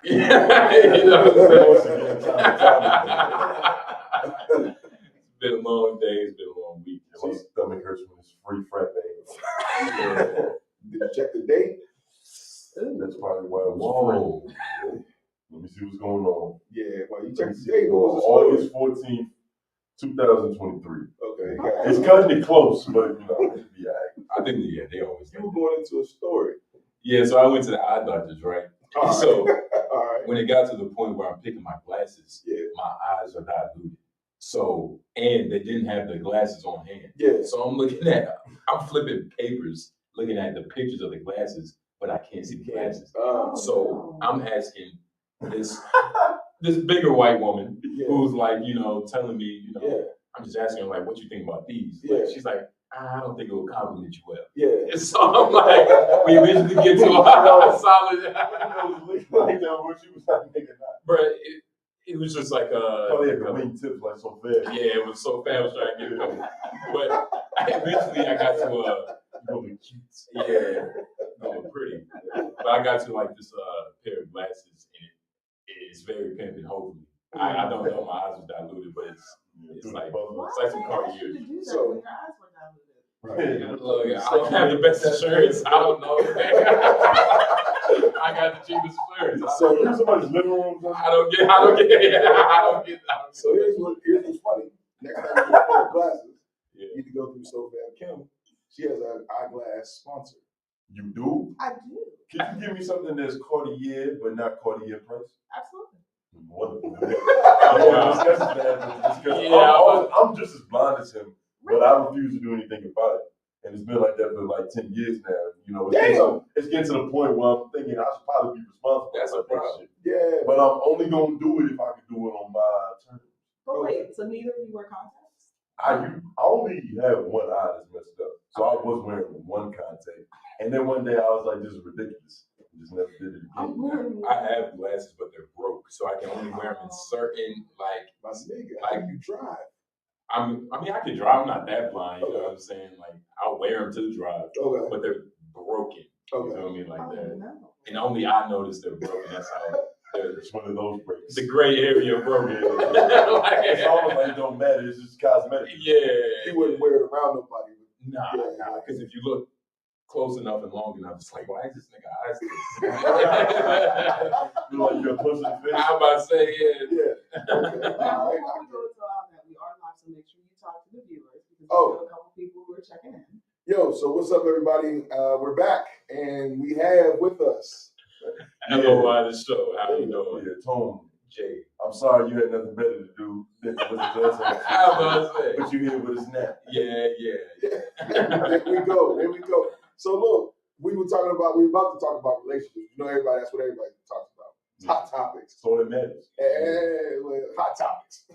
Yeah, you know what I'm saying? It's been a long day. It's been a long week. My stomach hurts when it's free frappe. Did you check the date? That's probably why it was free. Let me see what's going on. Yeah, well, you checked the date. What was the August 14th, 2023. Okay. It's cutting it close, but you know, it'll be all right. I think they always. You were going into a story. Yeah, so I went to the eye doctors, right? All So right. All right. when it got to the point where I'm picking my glasses, my eyes are diluted. So, and they didn't have the glasses on hand. Yeah. So I'm flipping papers, looking at the pictures of the glasses, but I can't see the glasses. So I'm asking this bigger white woman who's like, telling me, I'm just asking her, like, what you think about these? Like, she's like, I don't think it will compliment you well. Yeah. And so I'm like, we eventually get to a solid. Like that, what you was like, nigga, But it was just like probably had the wing tips like so fast. Yeah, it was so fast. I was trying to get it coming. But eventually I got to going cute. Yeah, going pretty. But I got to like this pair of glasses, and it's very pimping. Hopefully, I don't know. My eyes was diluted, but it's like some Cartier. So your eyes were diluted. Right. Look, I don't have the best insurance. I don't know. I got the cheapest insurance. So here's somebody's living room. I don't get. So here's what's funny. Next time you get a pair of glasses, you need to go through Sophia Kim. She has an eyeglass sponsor. You do? I do. Can you give me something that's Cartier but not Cartier price? Absolutely. Wonderful. I'm just as blind as him, but I refuse to do anything about it. And it's been like that for like 10 years now. You know, it's getting to the point where I'm thinking I should probably be responsible. That's a problem. Yeah. But I'm only going to do it if I can do it on my terms. But wait, so neither of you wear contacts? I only have one eye that's messed up. So I was wearing one contact. And then one day I was like, this is ridiculous. I just never did it again. I have glasses, but they're broke. So I can only wear them in certain, My nigga, how you drive? I can drive. I'm not that blind. You know what I'm saying? Like, I'll wear them to drive. Okay. But they're broken. Okay. You feel me? Like that. No. And only I noticed they're broken. That's how It's one of those breaks. the gray area broken. It's almost like it don't matter. It's just cosmetic. Yeah. You wouldn't wear it around nobody. Nah. Because if you look close enough and long enough, it's like, why is this nigga eyes? You like you're pushing the face. I'm about to say, Yeah. Okay. Now, All right. before we go into all that, we are live, so make sure you talk to the viewers because we Oh. have a couple people who are checking in. Yo, so what's up, everybody? We're back, and we have with us. Hello, by the show. How you doing? Yeah, Tone. Jay. I'm sorry you had nothing better to do than to listen to us. I'm about to say. But you here with us now. Yeah. There we go. So look, we're about to talk about relationships. You know, that's what everybody talks about. Hot topics. That's all that matters. Well, hot topics.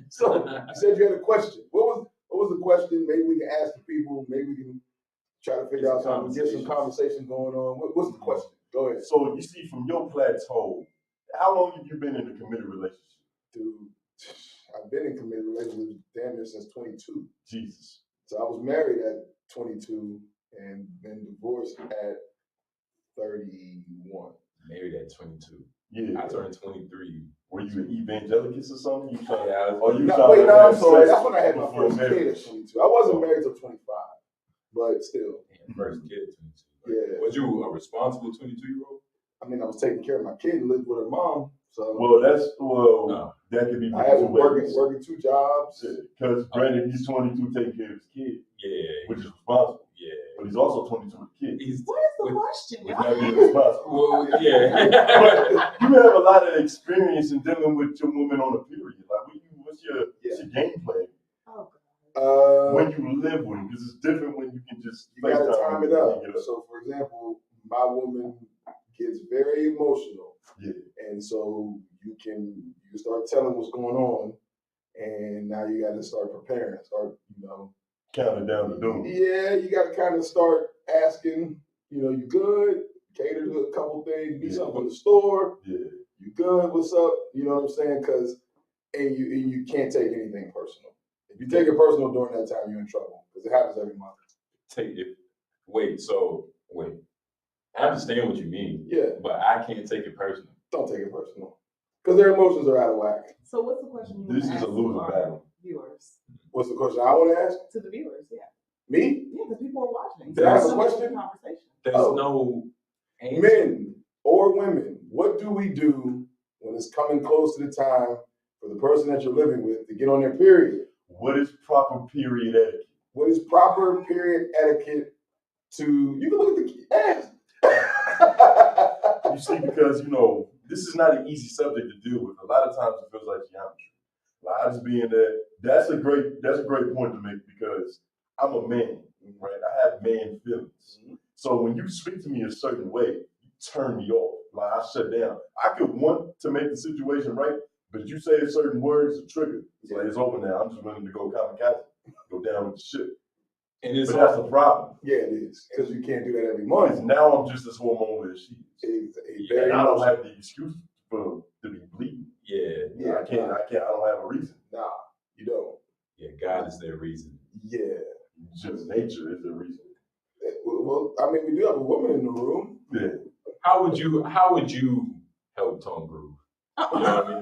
So you said you had a question. What was the question? Maybe we can ask the people. Maybe we can try to figure out something. Get some conversation going on. What's the question? Go ahead. So you see, from your plateau, how long have you been in a committed relationship? Dude, I've been in committed relationships damn near since 22. Jesus. So I was married at 22 and been divorced at 31. Married at 22. Yeah. I turned 23. Were you an evangelicus or something? You trying I'm sorry. That's when I had my first kid at 22. I wasn't married till 25, but still. First kid at 22. Yeah. Was you a responsible 22-year-old? I mean, I was taking care of my kid and lived with her mom. So that could be. I was working two jobs. Because granted, he's 22 taking care of his kid. Yeah. Which is responsible. Yeah. But he's also 22 with kids. What is the question? With not being responsible. Well, yeah. But you have a lot of experience in dealing with your woman on a period. Like, what's your game plan? Oh, God. When you live with them, because it's different when you can just. You gotta time it up. So, for example, my woman gets very emotional. Yeah. And so you can start telling what's going on, and now you got to start preparing. Counting down the doom. Yeah, you got to kind of start asking. You good? Cater to a couple things. Be something in the store. Yeah. You good? What's up? You know what I'm saying? And you can't take anything personal. If you take it personal during that time, you're in trouble because it happens every month. Wait. I understand what you mean. Yeah. But I can't take it personal. don't take it personal. Because their emotions are out of whack. So what's the question you This want to is ask a to losing our battle. viewers? What's the question I want to ask? To the viewers, yeah. Me? Yeah, because people are watching. Did I have a It's an interesting question? Conversation. There's Oh. no answer. Men or women, what do we do when it's coming close to the time for the person that you're living with to get on their period? What is proper period etiquette? What is proper period etiquette to, you can look at the ass. You see, because this is not an easy subject to deal with. A lot of times it feels like geometry. Like I just being there, that's a great point to make because I'm a man, right? I have man feelings. So when you speak to me a certain way, you turn me off. Like I shut down. I could want to make the situation right, but you say a certain word, it's a trigger. It's like it's over now. I'm just willing to go kamikaze, go down with the shit. And it's But that's the problem. Yeah, it is. Because you can't do that every Because month. now I'm just as hormonal as she is. It's And very I don't emotional. have the excuse to be bleeding. yeah, I can't, I don't have a reason. Nah, you don't. yeah. God is their reason. Yeah. Just nature is the reason. Well, I mean, we do have a woman in the room. Yeah. How would you help Tone Groove? You know what I mean?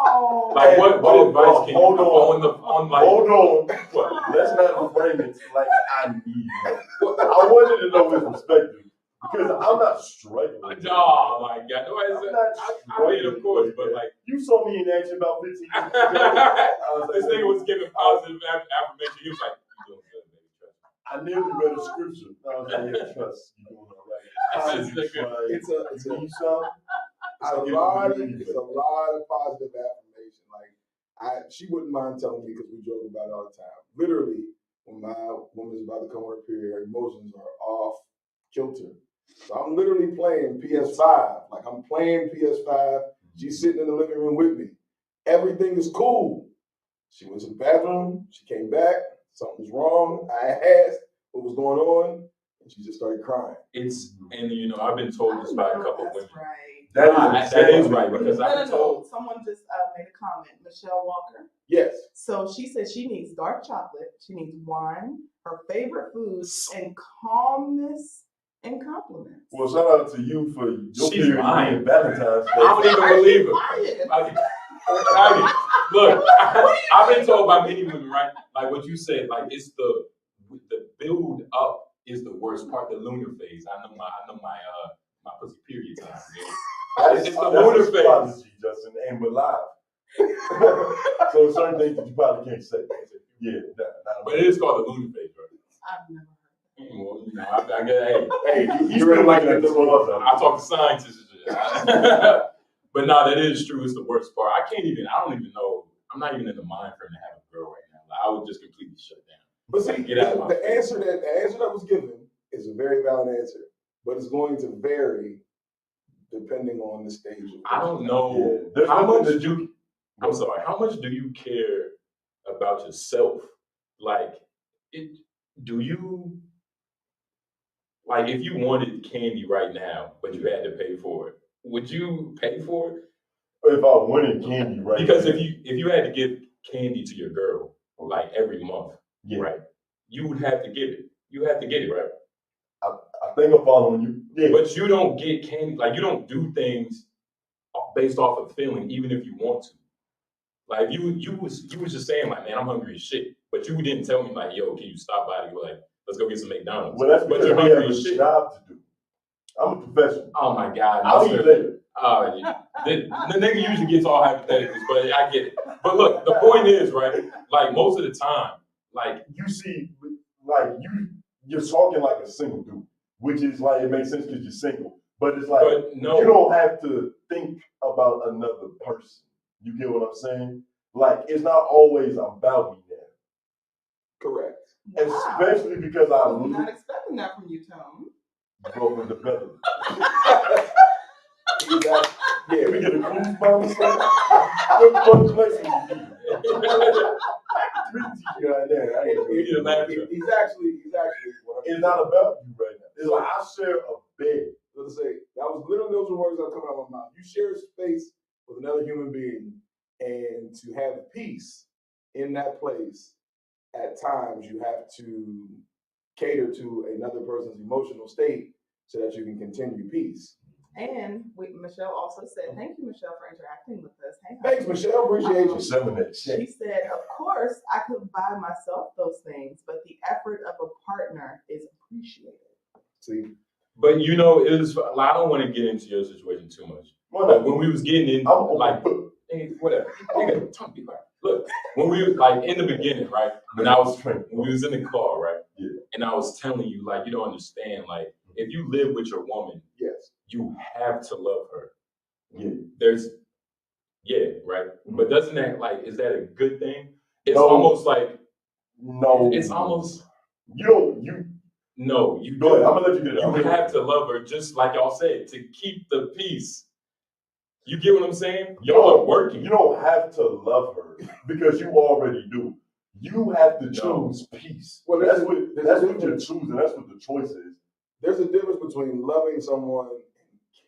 Oh. Like what advice can you hold on. on like Hold on. what? Let's not reframe it like I need help. I wanted to know his perspective because I'm not struggling. Oh my God! No, I'm not I mean, of course, but like you saw me in action about 15 years ago. I was this like, nigga was giving positive affirmation. He was like, "You doing good, baby. Trust me." I nearly read a scripture. I was like, yeah, trust. You're doing all right. This nigga- It's You need some? a lot of positive affirmation. Like she wouldn't mind telling me because we joke about it all the time. Literally, when my woman's about to come on her period, her emotions are off kilter. So I'm literally playing PS5. Like I'm playing PS5. She's sitting in the living room with me. Everything is cool. She went to the bathroom. She came back. Something was wrong. I asked what was going on, and she just started crying. And I've been told this by a couple of women. That's right. That is right because I've been No. told. Someone just made a comment. Michelle Walker. Yes. So she said she needs dark chocolate. She needs wine, her favorite foods, and calmness and compliments. Well, shout out to you for your She's period lying. being Valentine's Day. I don't even believe her. Lying. Look, I've been told by many women, right? Like what you said, like it's the build up is the worst part, the lunar phase. I know my pussy period time. It's the lunar phase. Apology, Justin, and we're live. So certain things that you probably can't say. Yeah, But it is called the lunar phase, right? I've never heard. Well, I get Hey, he's You're been like looking at the the- stars. I talk to scientists and shit. But no, that is true. It's the worst part. I don't even know. I'm not even in the mind frame to have a girl right now. Like, I would just completely shut down. But see, Get out of my the face. answer that was given is a very valid answer, but it's going to vary depending on the stage. I don't know There's how nothing much that do. I'm sorry. How much do you care about yourself? Like, do you like if you wanted candy right now, but you had to pay for it? Would you pay for it? If I wanted candy, right? Because if you had to give candy to your girl like every month, yeah, right, you would have to give it. You have to get it, right? I think I'm following you. Yeah, But you don't get candy, like you don't do things based off of feeling, even if you want to. Like you was just saying like, man, I'm hungry as shit. But you didn't tell me like, yo, can you stop by to go like, let's go get some McDonald's. well, that's but because you're we have hungry a as shit. job to do. I'm a professional. Oh my God. I'll eat later. The nigga usually gets all hypotheticals, but I get it. But look, the point is, right? Like most of the time, like You see, like you're talking like a single dude, which is like it makes sense because you're single. But it's like but no, you don't have to think about another person. You get what I'm saying? Like it's not always about me now. Correct. Wow. Especially because I I'm not lose expecting that from you, Tone. broken the belly. Exactly. Yeah, Can we get a cruise bomb or something? What fun place would you be? Three teaching right there. I ain't We get a laugh track. He's actually what I'm It's not about you right now. It's like I share a bed. Let's say those were words that were coming out of my mouth. You share a space with another human being, and to have peace in that place, at times you have to cater to another person's emotional state so that you can continue peace. Michelle also said, thank you, Michelle, for interacting with us. Hey, Thanks, Michelle. Appreciate you. Selling that shit. She said, of course, I could buy myself those things, but the effort of a partner is appreciated. See, But you know, it was. I don't want to get into your situation too much. But when we was getting in, like, hey, whatever, nigga, don't be quiet. Look, when we was like in the beginning, right? When we was in the car, right? Yeah. And I was telling you, like, you don't understand, like, if you live with your woman, yes. you have to love her. Yeah. Right. But doesn't that, like, is that a good thing? It's No. almost like It's almost you no. You go ahead. I'm gonna let you get it. You have to love her, just like y'all said, to keep the peace. You get what I'm saying? Y'all are working. You don't have to love her because you already do. You have to choose peace. Well, that's what you're choosing. That's what the choice is. There's a difference between loving someone and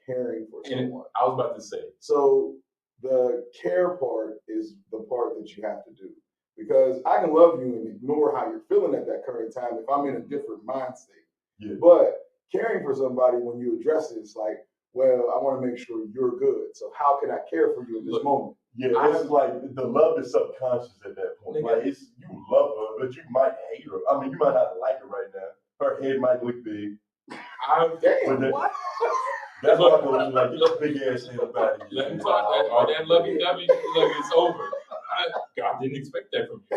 caring for someone. I was about to say. So the care part is the part that you have to do. Because I can love you and ignore how you're feeling at that current time if I'm in a different mind state. Yeah. But caring for somebody, when you address it, it's like, well, I want to make sure you're good. So how can I care for you in this moment? Yeah, it's like the love is subconscious at that point. Like you love her, but you might hate her. I mean, you might not like her right now. Her head might look big. What? That's what I go to. Like, get your big ass head up out of here. Let me talk that lovey-dovey. Look, it's over. God didn't expect that from you.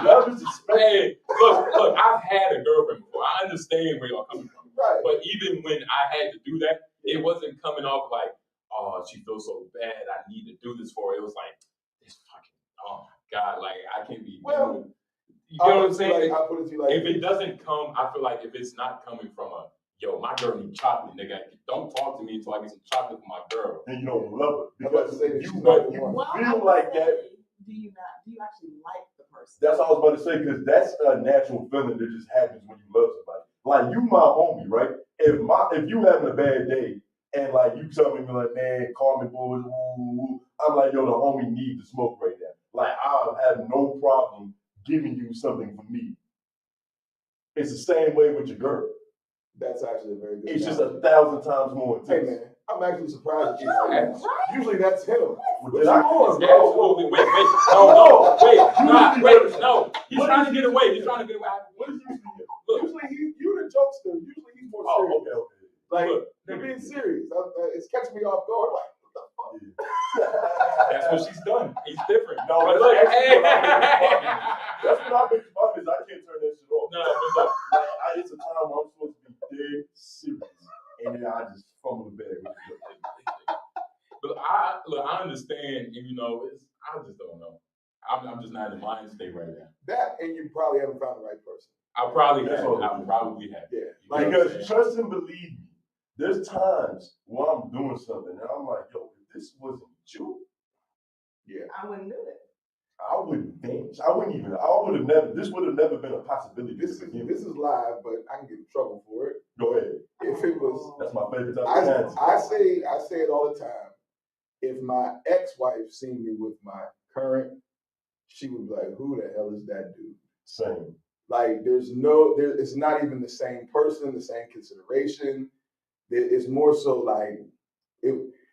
Love is expected. Hey, look, I've had a girlfriend before. I understand where y'all coming from. Right. But even when I had to do that, it wasn't coming off like, oh, she feels so bad. I need to do this for her. It was like, this fucking, oh my God, like I can't be doing. You know what I'm saying? I'll put it to you like if it doesn't come, I feel like if it's not coming from a, yo, my girl needs chocolate, nigga. Don't talk to me until I get some chocolate for my girl. Then you don't love her. Because you feel like that. Do you actually like the person? That's what I was about to say, because that's a natural feeling that just happens when you love somebody. Like, you my homie, right? If you having a bad day and like you tell me like, man, call me boys, I'm like, yo, the homie need to smoke right now. Like, I have no problem giving you something for me. It's the same way with your girl. That's actually a very good. It's just 1,000 times more intense. Hey man, I'm actually surprised. Usually that's him. Wait. No. He's trying to get away. Usually you the jokester. Usually he's more serious. Okay. Like, you're being serious. It's catching me off guard. Like, what the fuck? That's what she's done. He's different. No, but that's look, that's what I've been fucking is I can't turn that shit off. No, but look. Like, it's a time where I'm supposed to be dead serious, and then I just fumble the bag. But I understand, and you know, I just don't know. I'm just not in the mind state right now. That, and you probably haven't found the right person. I probably have. Yeah. Like, because trust and believe me, there's times when I'm doing something and I'm like, yo, if this wasn't you, I wouldn't do it. I wouldn't dance. This would have never been a possibility. This is live, but I can get in trouble for it. Go ahead. If it was, that's my favorite type of dance. I say it all the time. If my ex-wife seen me with my current, she would be like, who the hell is that dude? Same. Like, it's not even the same person, the same consideration. It's more so like,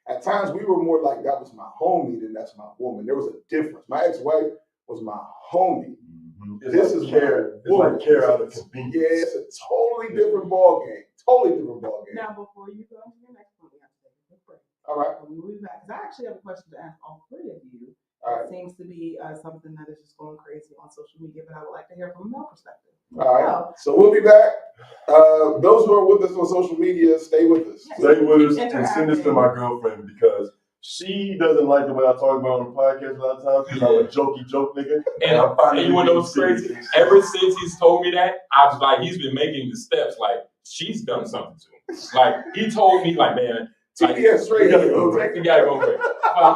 at times we were more like that was my homie than that's my woman. There was a difference. My ex-wife was my homie. Mm-hmm. This is care. It's like care out of convenience. Yeah, it's a totally different ball game. Now, before you go into your next one, we have to take a quick break. All right. We will be back. Because I actually have a question to ask all three of you. It seems to be something that is just going crazy on social media, but I would like to hear from a male perspective. All right. So we'll be back. Those who are with us on social media, stay with us. Yes. Stay with us and send this to my girlfriend because she doesn't like the way I talk about on the podcast a lot of times because I'm a jokey joke nigga. And you want to know what's crazy? Ever since he's told me that, I was like, he's been making the steps. Like, she's done something to him. Like, he told me, like, man, TBS straight. You gotta go break. I'm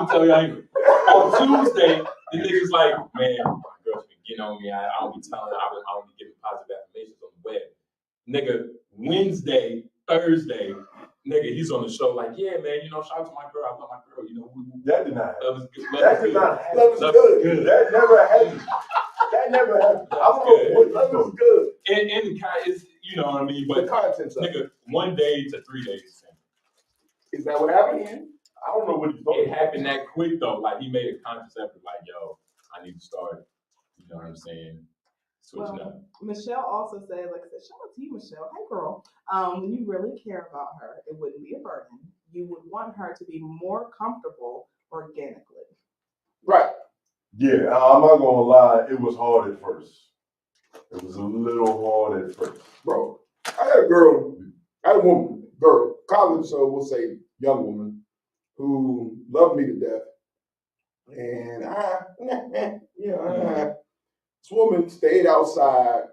gonna tell you anyway. On Tuesday, the nigga's like, man, my girl's been getting on me. I don't be telling her. I don't be giving positive affirmations on the web. Nigga, Wednesday, Thursday, nigga, he's on the show like, yeah, man, you know, shout out to my girl. I love my girl. You know, that did not happen. Love is good. That did not happen. Love is good. That never happened. That never happened. I don't know what love is good. And kind of, you You know what I mean? The But contents of it. nigga, 1 day to 3 days. Is that what happened? I don't know what he's talking It about. happened that quick though. Like he made a conscious effort, like, yo, I need to start. You know what I'm saying? Switching up. Michelle also said, like I said, shout out to you, Michelle. Hey, girl. When you really care about her, it wouldn't be a burden. You would want her to be more comfortable organically. Right. Yeah, I'm not gonna lie, it was hard at first. It was a little hard at first. Bro, I had a woman, college, so we'll say young woman, who loved me to death. And this woman stayed outside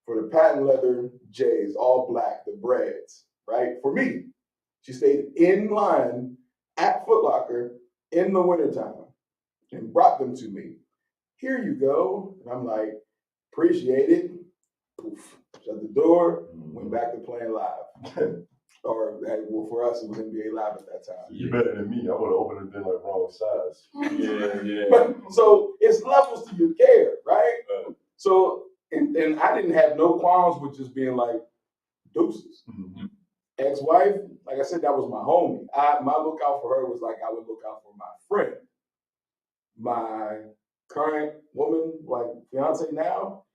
for the patent leather J's, all black, the breads, right? For me. She stayed in line at Foot Locker in the wintertime and brought them to me. Here you go. And I'm like, appreciate it. Poof. Shut the door, went back to playing live. Or, well, for us, it was NBA Live at that time. You better than me. I would have opened it been like wrong size. Yeah. But, so it's levels to your care, right? So, and I didn't have no qualms with just being like, deuces. Mm-hmm. Ex-wife, like I said, that was my homie. My lookout for her was like I would look out for my friend. My current woman, like fiance now,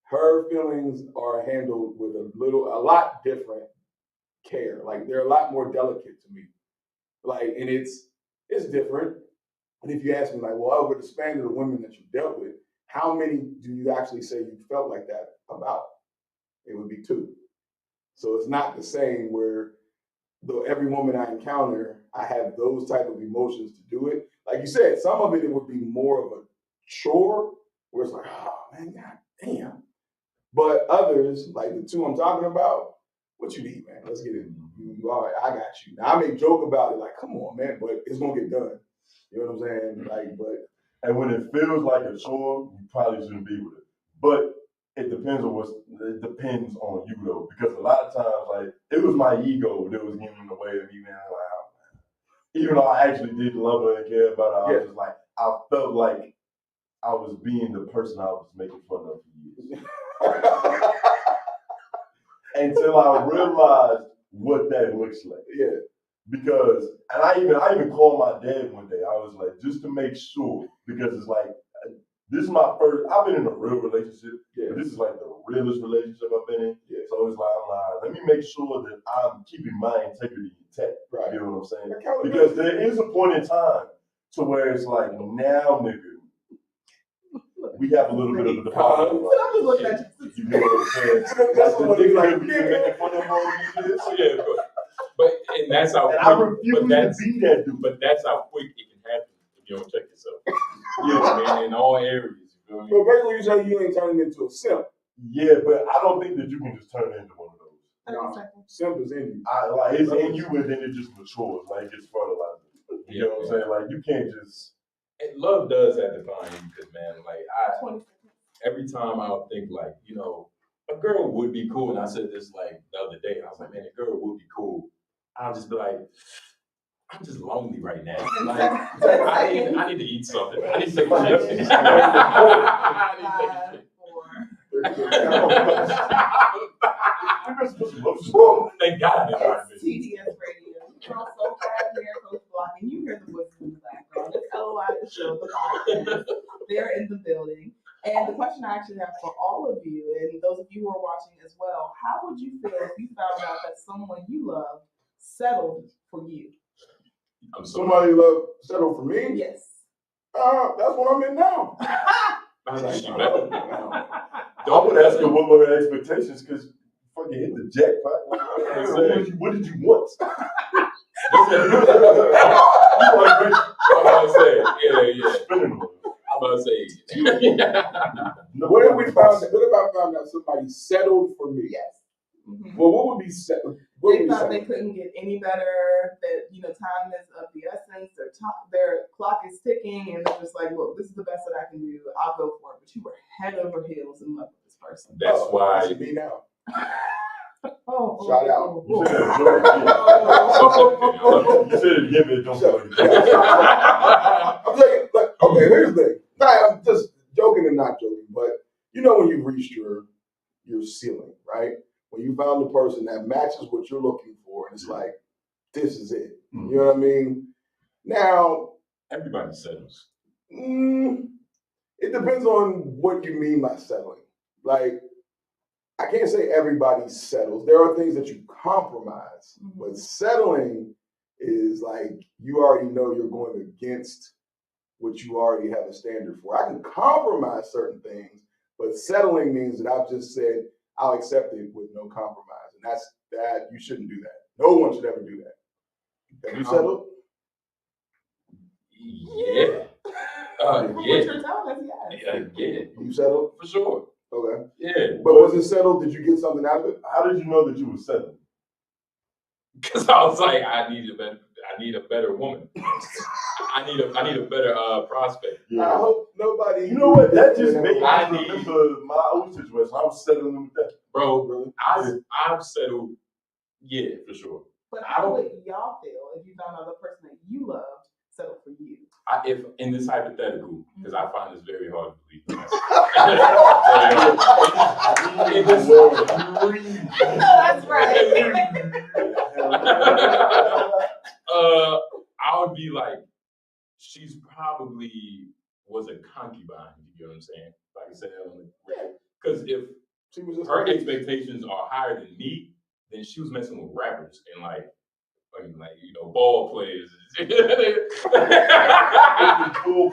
her feelings are handled with a lot different care. Like they're a lot more delicate to me. Like, and it's different. And if you ask me, like, well, over the span of the women that you dealt with, how many do you actually say you felt like that about? It would be 2. So it's not the same where though every woman I encounter, I have those type of emotions to do it. Like you said, some of it would be more of a chore where it's like, oh man, god damn. But others, like the 2 I'm talking about, what you need, man? Let's get it. You all right, I got you. Now I may joke about it, like, come on, man, but it's gonna get done. You know what I'm saying? Like, but And when it feels like a chore, you probably shouldn't be with it. But it depends on you though, because a lot of times, like, it was my ego that was getting in the way of me, man. Like, oh, man. Even though I actually did love her and care about her, I was just like, I felt like I was being the person I was making fun of for years. Until I realized what that looks like. yeah. Because, and I even called my dad one day. I was like, just to make sure, because it's like, this is my first, I've been in a real relationship, but this is like the realest relationship I've been in. Yeah. So it's like, I'm like, let me make sure that I'm keeping my integrity intact. Right. You know what I'm saying? Because there is a point in time to where it's like, now, nigga, we have a little bit of a department. I'm just looking at you. You know what I'm saying? That's the nigga that we been making fun of all these years. Yeah, but and that's how And quick, I refuse to be that dude. But that's how quick it can happen if you don't check yourself. You know what I mean? In all areas. You know what I mean? But basically, you say you ain't turning into a simp. Yeah, but I don't think that you can just turn into one of those. No, simp is in you. It's in you, and then it just matures. Like, it's fertilized. You know what I'm saying? Like, you can't just. And love does have to find you, because man, like every time I'll think like, you know, a girl would be cool, and I said this like the other day. I was like, man, a girl would be cool. I'll just be like, I'm just lonely right now. Like, I need to eat something. I need to take a shit. Thank God. It's TDS Radio. You're on So Far Here, Coach Block, and you hear the voices in the background. It's LOI the show, the podcast. They're in the building. And the question I actually have for all of you, and those of you who are watching as well, how would you feel if you found out that someone you love settled for you? Somebody love settled for me? Yes. That's what I'm in now. I would ask her what were her expectations, because fucking hit the jackpot. What did you want? I'm about to say, yeah. I'm about to say. What if I found out somebody settled for me? Yes. Mm-hmm. Well, what would be settled? They thought they couldn't get any better, that, you know, time is of the essence, their clock is ticking, and they're just like, look, this is the best that I can do, I'll go for it. But you were head over heels in love with this person. That's why. That's me now. Oh, shout out. You said it again, man. Don't go. I'm saying, like, okay, here's the thing. I'm just joking and not joking, but you know when you've reached your ceiling, right? When you found person that matches what you're looking for, and it's like, this is it. You know what I mean? Now, Everybody settles. it depends on what you mean by settling. Like, I can't say everybody settles. There are things that you compromise, but settling is like you already know you're going against what you already have a standard for. I can compromise certain things, but settling means that I've just said I'll accept it with no compromise, and that's that. You shouldn't do that. No one should ever do that. Have you settled? Yeah. What Yeah. you're telling us, yes. Yeah. You settled? For sure. Okay. Yeah. But was it settled? Did you get something out of it? How did you know that you were settled? Because I was like, I need a better woman. I need a better prospect. I hope nobody. You know what? That just made me I need- remember my old situation. I was settling with that. Bro, Really? I've settled, yeah, for sure. But I how don't- would y'all feel if you found out the person that you loved settled for you? If in this hypothetical, because I find this very hard to believe. In this That's right. I would be like, she's probably was a concubine. You get what I'm saying? Like I said, because if She was just her expectations are higher than me, then she was messing with rappers and like ball players. Cool,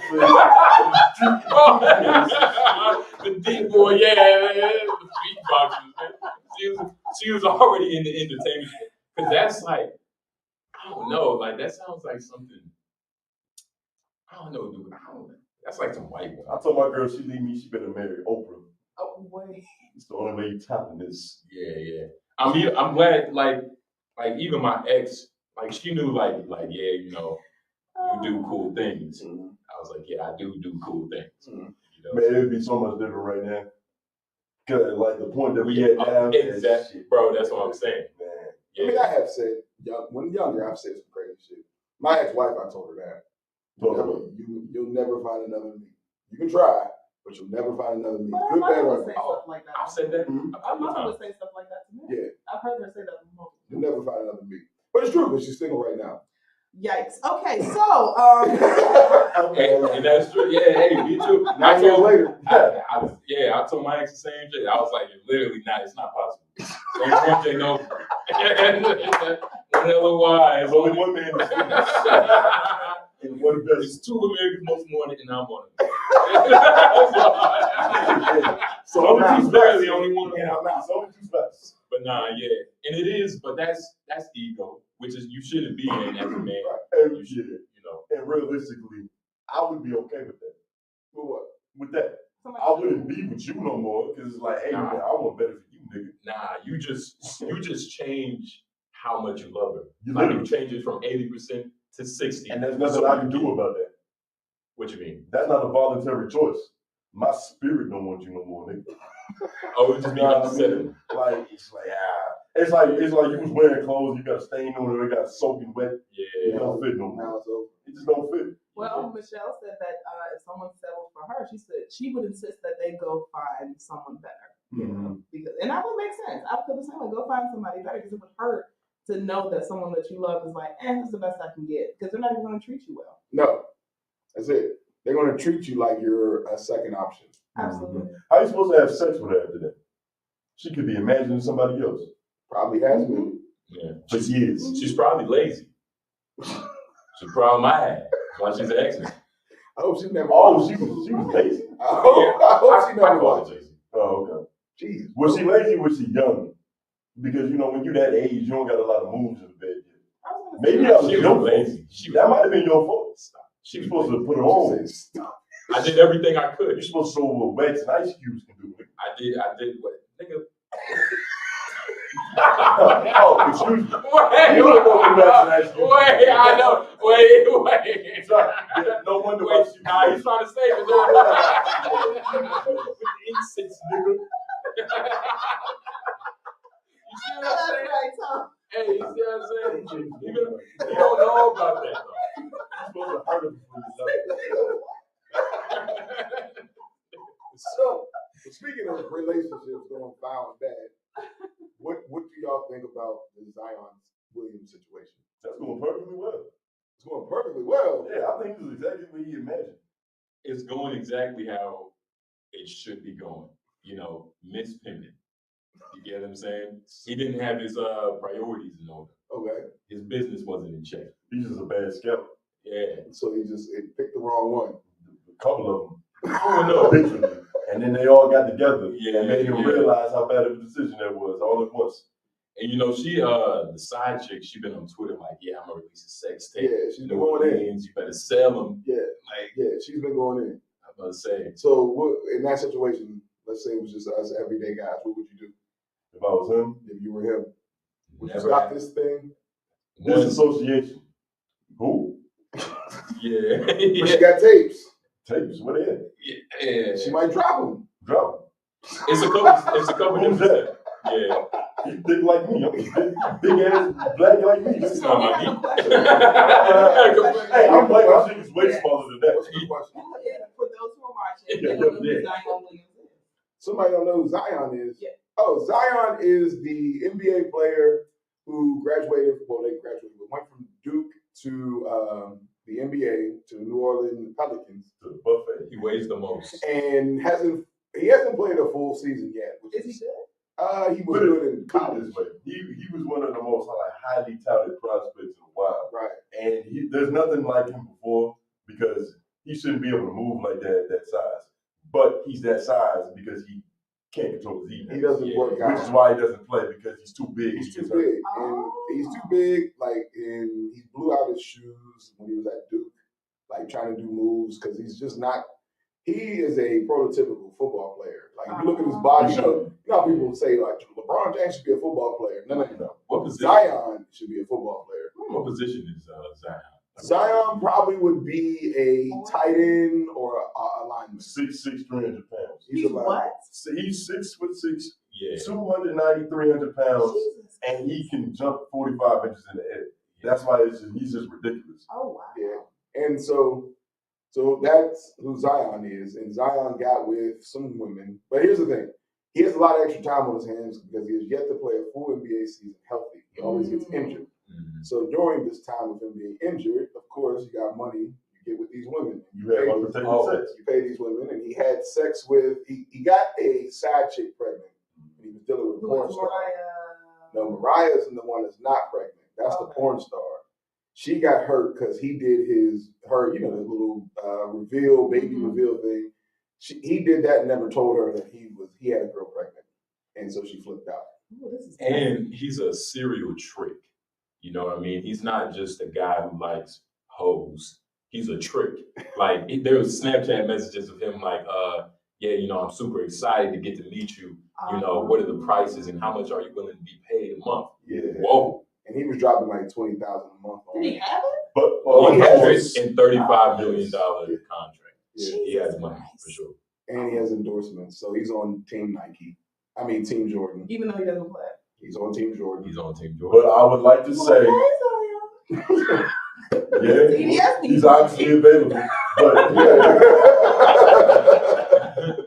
The deep boy, yeah, the beatboxers. She was already in the entertainment, because that's like, I don't know, like that sounds like something. I don't know, dude. That's like some white one. I told my girl she leave me, she better marry Oprah. Oh, wait. It's the only way you tapping this. Yeah. I'm glad, like even my ex, like she knew, like yeah, you do cool things. I was like, yeah, I do cool things. Man, it would be so much different right now. Cause like the point that we had now, exactly, bro. That's what I'm saying, man. I mean, I have said, when younger, I've said some crazy shit. My ex-wife, I told her that. You'll never find another me. You can try, but you'll never find another me. But our Good, bad, mother or would say ugly. stuff like that. I've said that. Our mother would say stuff like that to me. Yeah. I've heard her say that multiple times. You'll never find another me. But it's true, because she's single right now. Yikes. Okay, so Hey, and that's true. Yeah, hey, me too. 9 years later. I told my ex the same shit. I was like, literally, it's not possible. Only one J no. One L-O-Y. There's only one man that's and one best. There's two Americans most wanted, and I'm one of them. So I'm I'm just barely the only one. and I'm not. So only two spots. But nah, yeah, and it is. But that's ego, which is you shouldn't be in as a man. And You should, and realistically, I would be okay with that. With what? With that, I wouldn't be with you no more because it's like, hey Nah. man, I want better for you, nigga. Nah, you just change how much you love her. You Like you literally. change it from 80% to 60. And there's nothing I can do about that. What you mean? That's not a voluntary choice. My spirit don't want you no more, nigga. Oh, it just be You know what I upsetting. mean? Like it's like you was wearing clothes, you got a stain on it, it got soaking wet. It Yeah. don't fit no more. Now it's over. It just don't fit. well, Michelle said that if someone settled for her, she said she would insist that they go find someone better. Because, and that would make sense. I would feel the same way. Go find somebody better, because it would hurt to know that someone that you love is like, this is the best I can get, because they're not even going to treat you well. No. That's it. They're going to treat you like you're a second option. Absolutely. How you supposed to have sex with her after that? She could be imagining somebody else. Probably has been. Yeah. For years. She's probably lazy. She's a problem I had while she's an ex-man. I hope she never. Oh, she was lazy? I hope she never I call her watches. lazy. Oh, okay. Jeez. Was she lazy or was she young? Because when you're that age, you don't got a lot of moves in the bed yet. I was gonna Maybe say, that was She was your fault. lazy. That might have been your fault. Stop. She was supposed to put her on. Stop. I did everything I could. You're supposed to show what wax and ice cubes can do. I did what? Nigga. Oh, excuse me. Wait, You don't know what wax and ice cubes wait, I know. Wait. Sorry. No wonder why she Nah, he's trying to save it. With the incense, nigga. You see what I'm that's saying? right, Tom. Hey, you see what I'm saying? You don't know about that, though. You're supposed to hurt her before you love her. So, speaking of relationships going foul and bad, what do y'all think about the Zion Williams situation? That's going perfectly well. It's going perfectly well. Yeah, I think it's exactly what he imagined. It's going exactly how it should be going. You know, mispending. You get what I'm saying? He didn't have his priorities in order. Okay. His business wasn't in check. He's just a bad scout. Yeah. So he picked the wrong one. A couple of them. Oh no. Literally. And then they all got together Yeah, and made him yeah. realize how bad of a decision that was all at once. And you know, she the side chick, she been on Twitter like, yeah, I'm gonna release a sex tape. Yeah, she's been New going in. Orleans, you better sell them. Yeah, Like, yeah, she's been going in. I'm about to say, So what in that situation, let's say it was just us everyday guys, what would you do If I was him, if you were him? Would you never stop happened. this thing? disassociation. Who? Yeah. But yeah. she got tapes. Tapes, what they at? Yeah. She might drop them. Drop It's a couple Who's different. that? Yeah. He thick like me. I'm big ass black like me. It's So not we my have a beat. question. Hey, I'm white. My shit is way Yeah. smaller than that. What's the question? For those who are watching, Yeah, they don't know yeah. who Zion Williams is. Somebody don't know who Zion is. Yeah. Oh, Zion is the NBA player who graduated. Well, they graduated, but went from Duke to the NBA to New Orleans Pelicans, To the buffet. He weighs the most. and he hasn't played a full season yet. Which Is he good? He was good in Put it college, this way. He was one of the most highly touted prospects in a while. right? And there's nothing like him before because he shouldn't be able to move like that at that size. But he's that size because he can't control his heat. He doesn't work Which out. is why he doesn't play because he's too big. He's He too gets hurt. big, and he's too big. And he blew out his shoes when he was at Duke, trying to do moves because he's just not. He is a prototypical football player. Like if you look at his body, you know how people say LeBron James should be a football player. No. What position? Zion should be a football player. What position is Zion? Zion probably would be a tight end or a lineman. 6'6", 300 pounds. He's He's a lineman. what? So he's 6'6", Yeah. 290, 300 pounds, Jesus. and he can jump 45 inches in the air. That's why he's just ridiculous. Oh wow. Yeah. And so that's who Zion is. And Zion got with some women. But here's the thing. He has a lot of extra time on his hands because he has yet to play a full NBA season healthy. He always gets injured. Mhm. So during this time of him being injured, of course, you got money you get with these women. You have unprotected sex. You pay these women, and he had sex with, he got a side chick pregnant. And he was dealing with a Who porn is star. Mariah? No, Mariah's the one that's not pregnant. That's the Okay. porn star. She got hurt because he did the little reveal, baby Mhm. reveal thing. He did that and never told her that he had a girl pregnant. And so she flipped out. Ooh, this is And he's a serial trick. You know what I mean? He's not just a guy who likes hoes. He's a trick. Like there was Snapchat messages of him like, yeah, you know, I'm super excited to get to meet you. You know, what are the prices and how much are you willing to be paid a month? Yeah. Whoa. And he was dropping like $20,000 a month on Did he it. have it? But Well, He he has has- it in $35 million contract. Yeah. He has money for sure. And he has endorsements. So he's on Team Nike. I mean, Team Jordan. Even though he doesn't play. He's on Team Jordan. He's on Team but Jordan. I would like to say, yeah, CBS he's obviously available. But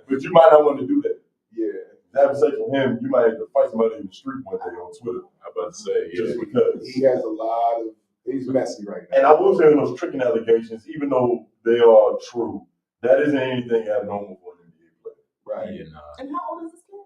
but you might not want to do that. Yeah. Having sex with him, you might have to fight somebody in the street one day on Twitter I'm about to say, yeah. just because. He has a lot of, he's messy right now. And I will say those tricking allegations, even though they are true, that isn't anything abnormal for an NBA player. Right. Yeah, nah. And how old is this kid?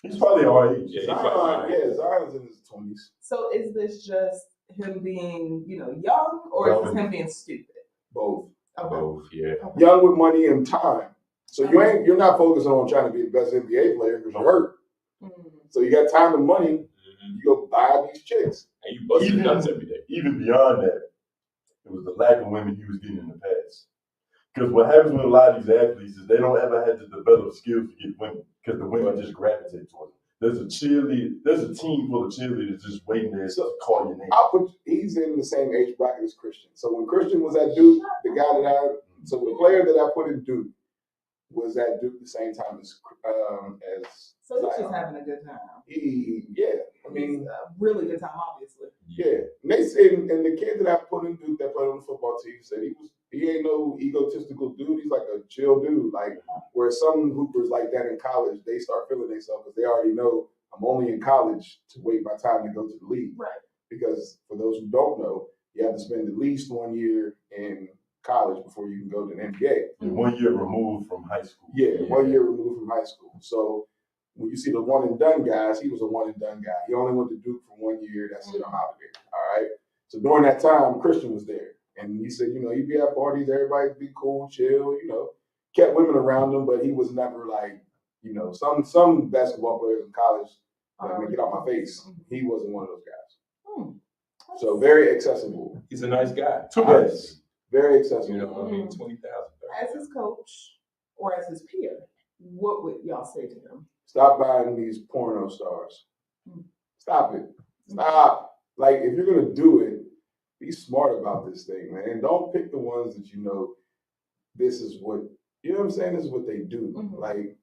He's probably our age. Yeah, he's Zion, probably right. Zion's in his 20s. So is this just him being, young, or is this him being stupid? Both. Okay. Both, yeah. Young with money and time. So you're not focusing on trying to be the best NBA player because you're hurt. Mm. So you got time and money, Mhm. you go buy these chicks. And you busting Even- nuts every day. Even beyond that, it was the lack of women he was getting in the past. Because what happens with a lot of these athletes is they don't ever have to develop skills to get women because the women just gravitate towards them. There's a team full of cheerleaders just waiting there to call your name. He's in the same age bracket as Christian. So when Christian was at Duke, the player that I put in Duke was at Duke the same time as So he's just Zion. having a good time. I mean, A really good time, obviously. yeah. And they say, and the kid that I put in Duke that played on the football team said he ain't no egotistical dude. He's like a chill dude. Like where some hoopers like that in college, they start feeling themselves because they already know I'm only in college to wait my time to go to the league. Right. Because for those who don't know, you have to spend at least 1 year in college before you can go to the NBA. And 1 year removed from high school. Yeah, 1 year removed from high school. So when you see the one and done guys, he was a one and done guy. He only went to Duke for 1 year. That's it. I'm out of there. All right. So during that time, Christian was there, and he said, he'd be at parties, everybody be cool, chill, kept women around him, but he was never like, some basketball players in college, get out my face. He wasn't one of those guys. So very accessible. He's a nice guy. Yes. Very accessible. 20,000. As his coach or as his peer, what would y'all say to him? Stop buying these porno stars. Stop it. Stop. Like, if you're going to do it, be smart about this thing, man. And don't pick the ones that this is what, what I'm saying? This is what they do. Like,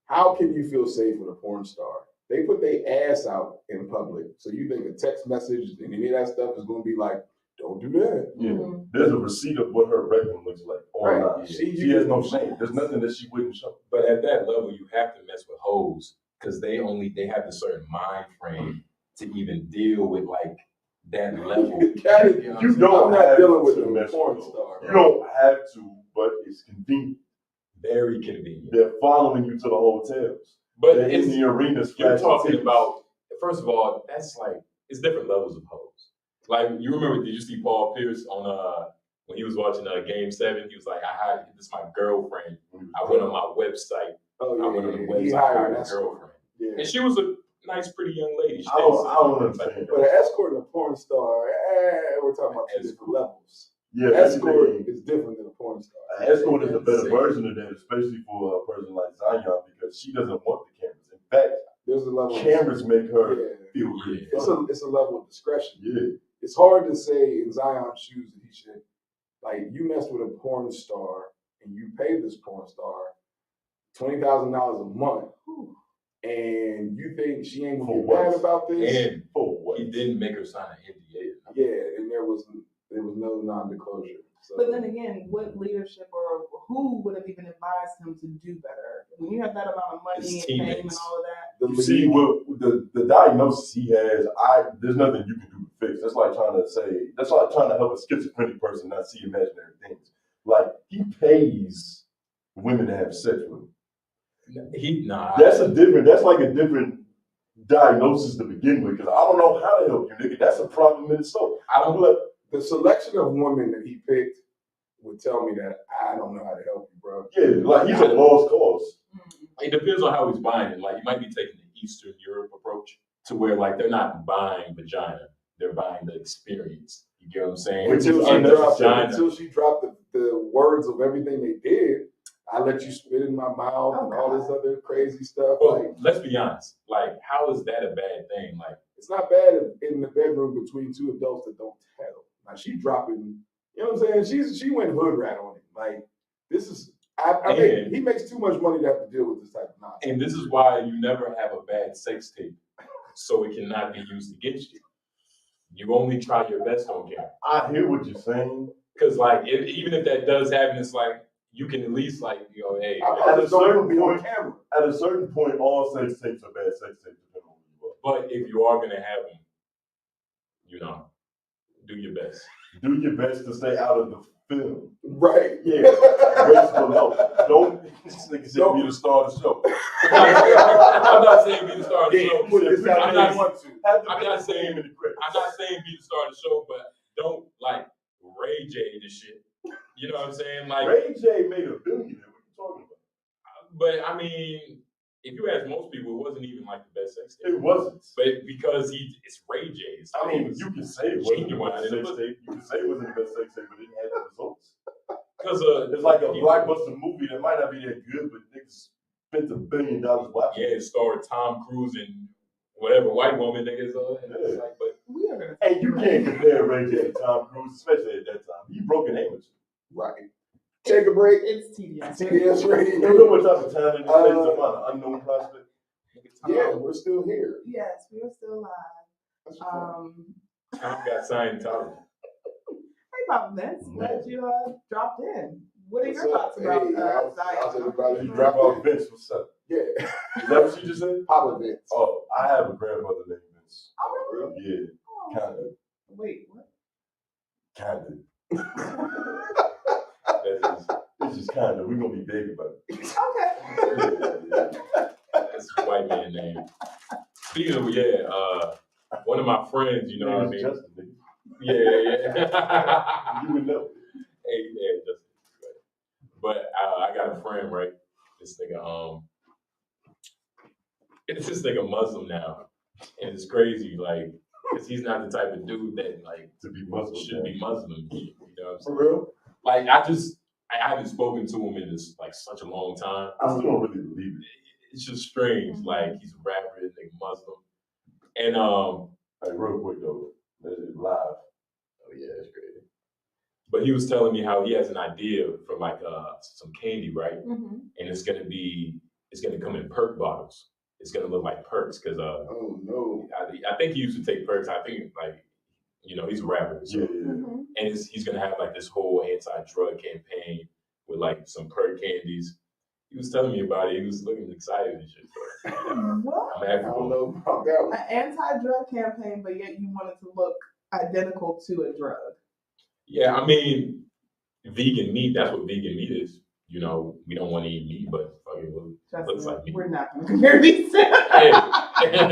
how can you feel safe with a porn star? They put their ass out in public. So you think a text message and any of that stuff is going to be like, don't do that. Yeah. There's a receipt of what her rectum looks like online. Right. She has no shame. There's nothing that she wouldn't show. But at that level, you have to mess with hoes because they have a certain mind frame to even deal with like that level. You don't I'm not have dealing with to a mess porn with star. You don't have to, but it's convenient. Very convenient. They're following you to the hotels. But they're in the arenas. You're flashing talking tickets. about, first of all, that's like, it's different levels of hoes. Like, you remember, did you see Paul Pierce on, when he was watching Game 7, he was like, this is my girlfriend. I went on my website. Oh, yeah. I went on the He website, hired hired an a escort. girlfriend. Yeah. And she was a nice, pretty young lady. I don't understand. But an escort and a porn star, we're talking about 2 different levels. Yeah, Escort is different than a porn star. An escort is a better version of that, especially for a person like Zion, because she doesn't want the cameras. In fact, There's a level. cameras make her feel really It's a level of discretion. Yeah. It's hard to say in Zion's shoes that he should, like, you mess with a porn star and you pay this porn star $20,000 a month, and you think she ain't gonna get mad about this? And he didn't make her sign an NDA. Yeah, and there was no non-disclosure. So. But then again, what leadership or who would have even advised him to do better? When you have that amount of money and fame and all of that. You see, with the diagnosis he has, there's nothing you can do to fix. That's like trying to help a schizophrenic person not see imaginary things. Like, he pays women to have sex with him. That's like a different diagnosis to begin with, because I don't know how to help you, nigga. That's a problem in itself. The selection of women that he picked would tell me that I don't know how to help you, bro. Yeah, like he's a lost cause. It depends on how he's buying it. Like, you might be taking the Eastern Europe approach to where, like, they're not buying vagina, they're buying the experience. You get what I'm saying? Until she dropped the words of everything they did, I let you spit in my mouth and all this other crazy stuff. Well, let's be honest. Like, how is that a bad thing? Like, it's not bad in the bedroom between 2 adults that don't tell. Now, she dropping, you know what I'm saying? She went hood rat on it. Like, this is, I think he makes too much money to have to deal with this type of nonsense. And this is why you never have a bad sex tape, so it cannot be used against you. You only try your best on camera. I hear what you're saying. Because, like, even if that does happen, it's like, you can at least, like, hey. At a certain point, all sex tapes are bad sex tapes. But if you are going to have them, do your best. Do your best to stay out of the film. Right. Yeah. Graceful help. Don't, this nigga said be the star of the show. I'm not saying be the star of the show. I'm not saying be the star of the show, but don't, like, Ray J the shit. You know what I'm saying? Like, Ray J made $1 billion. What are you talking about? But I mean, if you ask most people, it wasn't even like the best sex tape. It wasn't. But because it's Ray J. I mean, you can say it wasn't the best sex tape. You can say it wasn't the best sex tape, but it didn't have the results. Because it's like a blockbuster movie that might not be that good, but niggas spent $1 billion watching. Yeah, it starred Tom Cruise and whatever white woman niggas. Yeah. Like, but hey, you can't compare Ray J to Tom Cruise, especially at that time. He broke an amateur. Right. Take a break. It's TDS. TDS Radio. You know what type of talent it takes to find an unknown prospect? Yeah, we're still here. Yes, we are still live. Tom got Scientology. Hey, Papa Vince, glad you dropped in. What are your thoughts about how's Zion? everybody? Grandpa Vince, what's up? Yeah. Is that what you just said? Papa Vince. Oh, I have a grandmother named Vince. Oh, really? Yeah, Oh. kind of. Wait, what? Kind of. It's just kind of. We're going to be big about it. Okay. Yeah. That's a white man name. Speaking of, one of my friends, you know what I mean? Justin, nigga. Yeah. You would know. Hey, yeah, Justin. But I got a friend, right? This nigga, it's this nigga Muslim now, and it's crazy, like, cause he's not the type of dude that like To be Muslim. should be Muslim. You know what I'm For saying? real? Like, I haven't spoken to him in this like such a long time. I still don't really believe it. It's just strange. Like, he's a rapper, this nigga Muslim, and Hey, real quick though, it's live. oh yeah, that's crazy. But he was telling me how he has an idea for like some candy, right? Mm-hmm. And it's gonna come in perk bottles. It's gonna look like perks because Oh no. I think he used to take perks. I think like, you know, he's a rapper, so, Yeah. Mm-hmm. and he's gonna have like this whole anti-drug campaign with like some perk candies. He was telling me about it. He was looking excited and shit. So What? I'm I happy don't for him. know about that one. An anti-drug campaign, but yet you want it to look identical to a drug. Yeah, I mean, vegan meat. That's what vegan meat is. You know, we don't want to eat meat, but fucking looks like meat. We're not going to compare these. Hey.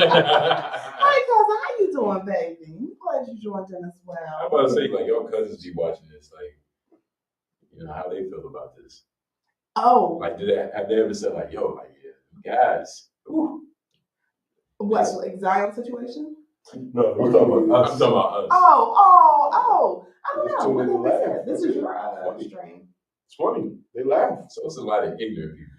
Hi, cousin. How you doing, baby? I'm glad you joined in as well. I'm about to say, like, your cousins be watching this, like, you know, how they feel about this. Oh, Like, have they ever said, like, yo, like, yeah, guys, ooh. what? Like Zion situation? No, we're talking about I'm us. talking about us. Oh. I don't Just know. tune What in and did they laugh. say? This is your Funny. stream. It's funny. They laugh. So it's a lot of ignorant people.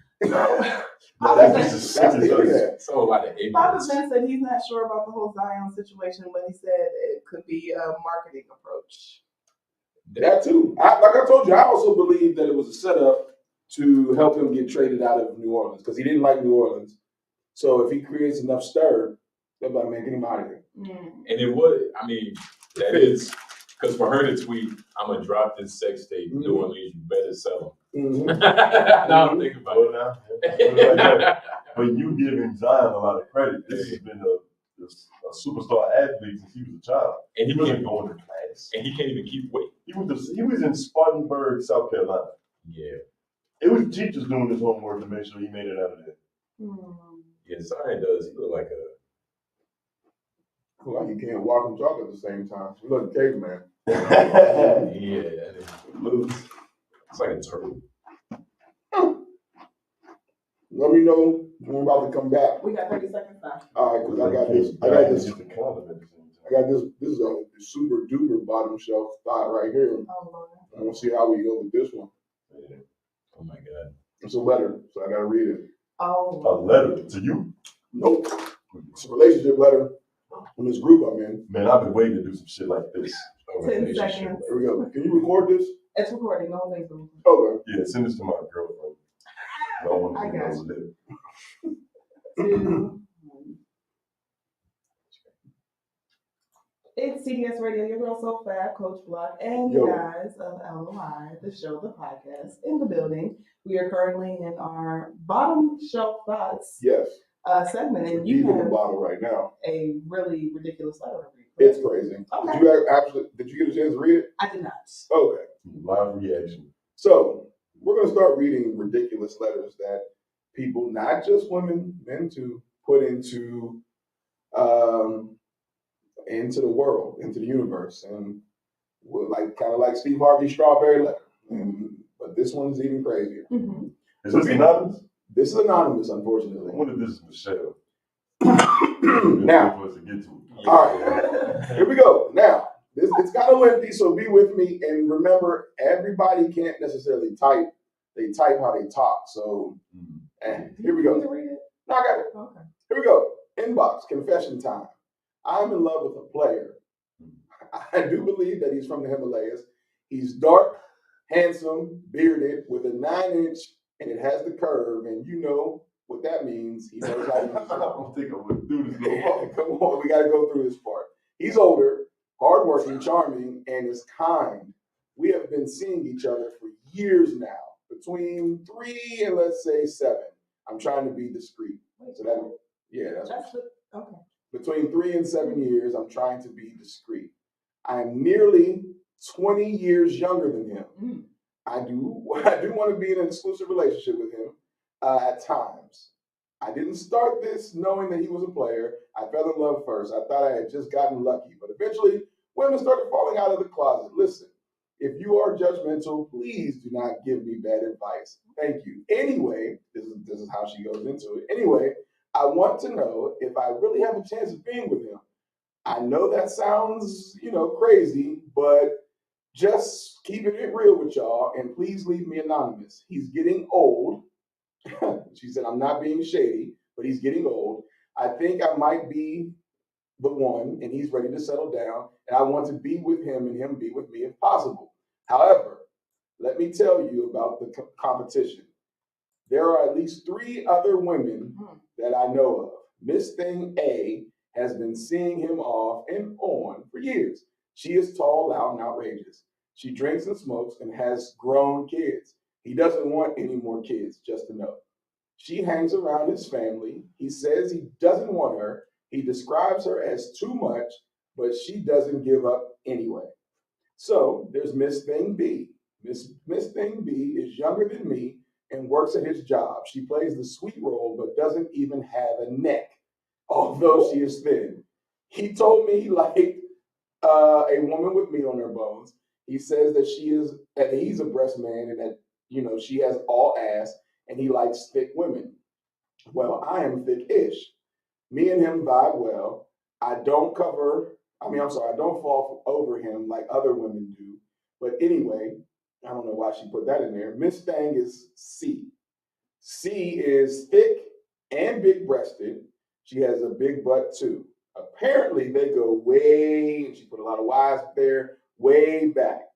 No, that's just as sick That's as the us. internet. So a lot of Papa ignorance. Vince said he's not sure about the whole Zion situation, but he said it could be a marketing approach. That too. Like I told you, I also believe that it was a setup to help him get traded out of New Orleans because he didn't like New Orleans. So if he creates enough stir, they're about to make him out of here. And it would, I mean, that is, because for her to tweet, I'm going to drop this sex tape, New Orleans, you better sell Mm-hmm. them. Now I'm thinking about Well, now, put it like that. But you giving Zion a lot of credit. This has been a superstar athlete since he was a child. And He wasn't going to class. And he can't even keep weight. He was in Spartanburg, South Carolina. Yeah. It was teachers doing his homework to make sure he made it out of there. Yeah, Zion does. He look like a, Well, you can't walk and talk at the same time. You look caveman. yeah, that is loose. It's like a turtle. Let me know when we're about to come back. We got 30 seconds left. All right, because I got this. I got this. This is a super duper bottom shelf thought right here. Oh, Lord. I want to see how we go with this one. Yeah. Oh my God. It's a letter, so I gotta read it. Oh, A letter to you? Nope. It's a relationship letter from this group I'm in. Man, I've been waiting to do some shit like this. 10 seconds. Here we go. Can you record this? It's recording. No one's recording. Okay. Yeah, send this to my girlfriend. I don't want I to got know lip. 2, 1. It's CDS Radio, your girl So Fab, Coach Block, and the Yo. guys of LOI, the show, the podcast, in the building. We are currently in our bottom shelf thoughts Yes. segment, and Deep you in the have bottle right now. a really ridiculous letter to read. It's crazy. Okay. Did you get a chance to read it? I did not. Okay. Live reaction. So we're gonna start reading ridiculous letters that people, not just women, men too, put into the world, into the universe, and we're like kind of like Steve Harvey's strawberry letter. But this one is even crazier. Mm-hmm. Is this anonymous? This is anonymous, I unfortunately. wonder if this is Michelle. Now, For us to get to it. all right, here we go. Now, it's kind of lengthy, so be with me. And remember, everybody can't necessarily type. They type how they talk. So, and here we You go. want to read it? No, I got it. Okay. Here we go. Inbox, confession time. I'm in love with a player. I do believe that he's from the Himalayas. He's dark, handsome, bearded, with a 9-inch, and it has the curve. And you know what that means. He knows how to use it. I don't think I would do this no more. Come on, we got to go through this part. He's older, hardworking, charming, and is kind. We have been seeing each other for years now. between 3 and let's say 7. I'm trying to be discreet. So that, that's okay. between 3 and 7 years. I'm trying to be discreet. I am nearly 20 years younger than him. Mm. I do want to be in an exclusive relationship with him at times. I didn't start this knowing that he was a player. I fell in love first. I thought I had just gotten lucky, but eventually women started falling out of the closet. Listen, if you are judgmental, please do not give me bad advice. Thank you. Anyway, this is how she goes into it. Anyway, I want to know if I really have a chance of being with him. I know that sounds, crazy, but just keeping it real with y'all, and please leave me anonymous. He's getting old. She said, I'm not being shady, but he's getting old. I think I might be the one, and he's ready to settle down, and I want to be with him and him be with me if possible. However, let me tell you about the competition. There are at least 3 other women that I know of. Miss Thing A has been seeing him off and on for years. She is tall, loud, and outrageous. She drinks and smokes and has grown kids. He doesn't want any more kids, just to know. She hangs around his family. He says he doesn't want her. He describes her as too much, but she doesn't give up anyway. So there's Miss Thing B. Miss Thing B is younger than me and works at his job. She plays the sweet role, but doesn't even have a neck, although she is thin. He told me he liked a woman with meat on her bones. He says that he's a breast man and that, she has all ass and he likes thick women. Well, I am thick-ish. Me and him vibe well. I don't fall over him like other women do. But anyway, I don't know why she put that in there. Miss Thang is C. C is thick and big-breasted. She has a big butt too. Apparently, they go way, and she put a lot of Y's there, way back.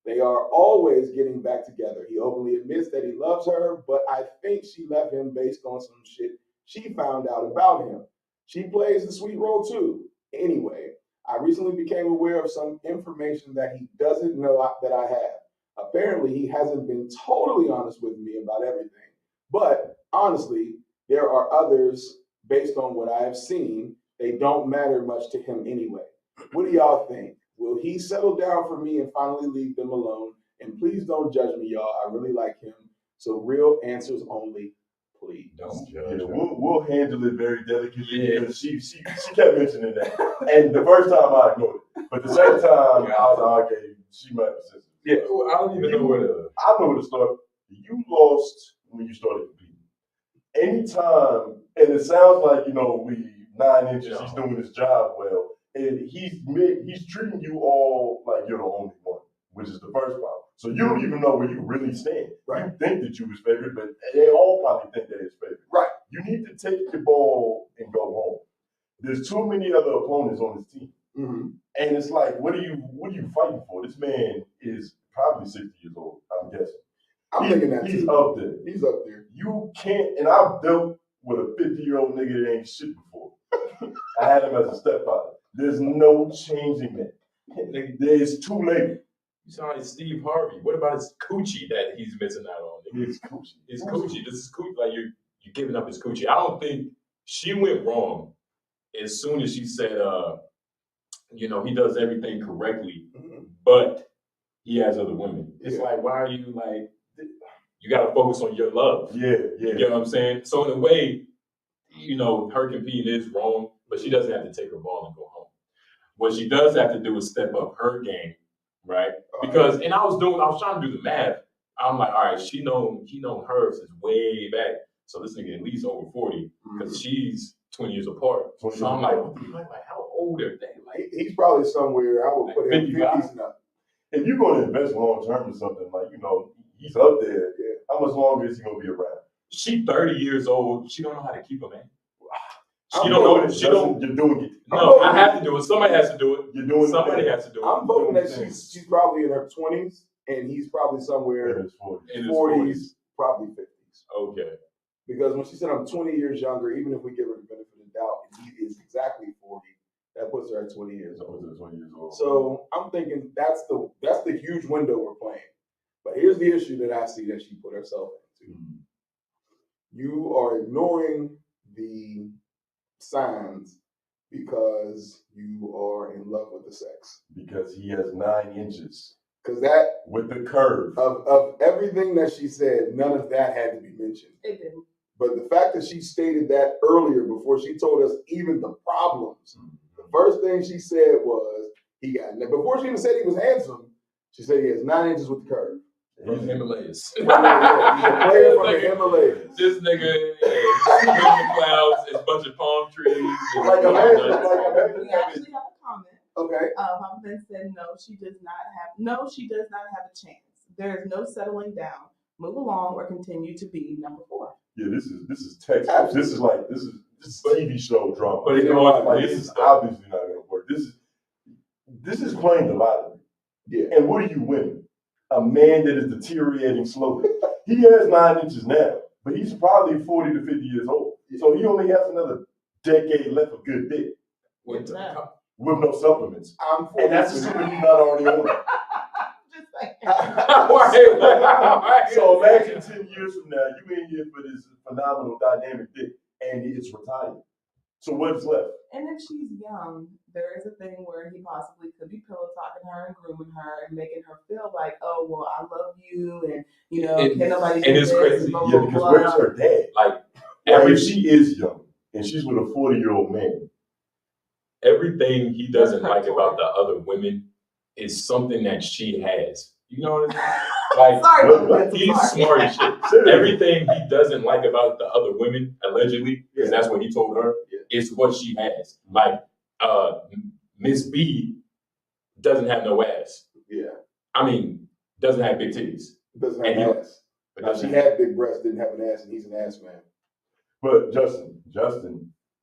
They are always getting back together. He openly admits that he loves her, but I think she left him based on some shit she found out about him. She plays the sweet role too. Anyway, I recently became aware of some information that he doesn't know that I have. Apparently, he hasn't been totally honest with me about everything. But honestly, there are others based on what I have seen. They don't matter much to him anyway. What do y'all think? Will he settle down for me and finally leave them alone? And please don't judge me, y'all. I really like him. So real answers only, please. Don't Yeah, judge. we'll handle it very delicately because she kept mentioning that. And the first time I ignored it. But the second time I was like, okay, she might be sensitive. Yeah, I don't even know where to. I know where to start. You lost when you started competing. Anytime, and it sounds like, we 9 inches, he's doing his job well. And he's treating you all like you're the only one, which is the first problem. So you don't even know where you really stand. Right. You think that you was favored, but they all probably think that it's favored. Right. You need to take your ball and go home. There's too many other opponents on this team. Mm-hmm. And it's like, what are you fighting for? This man is probably 60 years old, I'm guessing. I'm thinking that he's too. up there. He's up there. You can't, and I've dealt with a 50-year-old nigga that ain't shit before. I had him as a stepfather. There's no changing that. It's too late. You sound like Steve Harvey. What about his coochie that he's missing out on? It's coochie. His coochie. This is coochie. Like you're giving up his coochie. I don't think she went wrong as soon as she said, he does everything correctly, but he has other women. It's like, why are you like? You got to focus on your love. Yeah. You get what I'm saying? So in a way, her competing is wrong, but she doesn't have to take her ball and go home. What she does have to do is step up her game, right? Because, and I was trying to do the math. I'm like, all right, he known her since way back. So this nigga at least over 40, because she's 20 years apart. So I'm like, what the fuck? Like, how old are they? Like, he's probably somewhere, I would put him 50s and up. If you're going to invest long term in something, like, he's up there, how much longer is he going to be around? She 30 years old. She don't know how to keep a man. You're doing it. No, I have to do it. Somebody has to do it. You're doing Somebody has to do it. I'm voting that she's probably in her 20s and he's probably somewhere in his 40s. In his 40s, probably 50s. Okay. Because when she said I'm 20 years younger, even if we give her the benefit of the doubt, and he is exactly 40, that puts her at 20 years old. So I'm thinking that's the huge window we're playing. But here's the issue that I see that she put herself into. You are ignoring the signs because you are in love with the sex. Because he has 9 inches Because that, with the curve. of everything that she said, none of that had to be mentioned. It didn't. But the fact that she stated that earlier before she told us even the problems, the first thing she said was he got, before she even said he was handsome, she said he has 9 inches with the curve. From the Himalayas. He's a player from the Himalayas. This nigga is in the clouds, it's a bunch of palm trees. and- Like a We man, actually like have a comment. Okay. Papa Ben said no, she does not have a chance. There is no settling down. Move along or continue to be number 4. Yeah, this is textbook. This is TV show drama. But it's You know, going like, like this is this, obviously not gonna work. This is playing the lottery. Yeah. And what are you winning? A man that is deteriorating slowly. He has 9 inches now, but he's probably 40 to 50 years old. So he only has another decade left of good dick With the- Yeah. with no supplements. I'm And that's assuming he's not already on it. Just saying. So imagine 10 years from now, you in here for this phenomenal dynamic dick, and it's retired. So what's left? And if she's young, there is a thing where he possibly could be pillow talking her and grooming her and making her feel like, oh, well, I love you, and And- can nobody and do it's this, crazy. blah, Yeah, blah, because blah. where's her dad? Like Like, every if she is young and she's with a 40-year-old man, everything he doesn't That's like predatory. about the other women is something that she has. You know what I mean? Like Sorry, What? Papa Ben, he's sorry. smart as shit. say that. Everything he doesn't like about the other women, allegedly, because Yeah. that's what he told her, Yeah. is what she has. Like Miss B doesn't have no ass. Yeah. I mean, doesn't have big titties. Doesn't And have he- ass. But Now, doesn't she have- had big breasts, didn't have an ass, and he's an ass man. But Justin,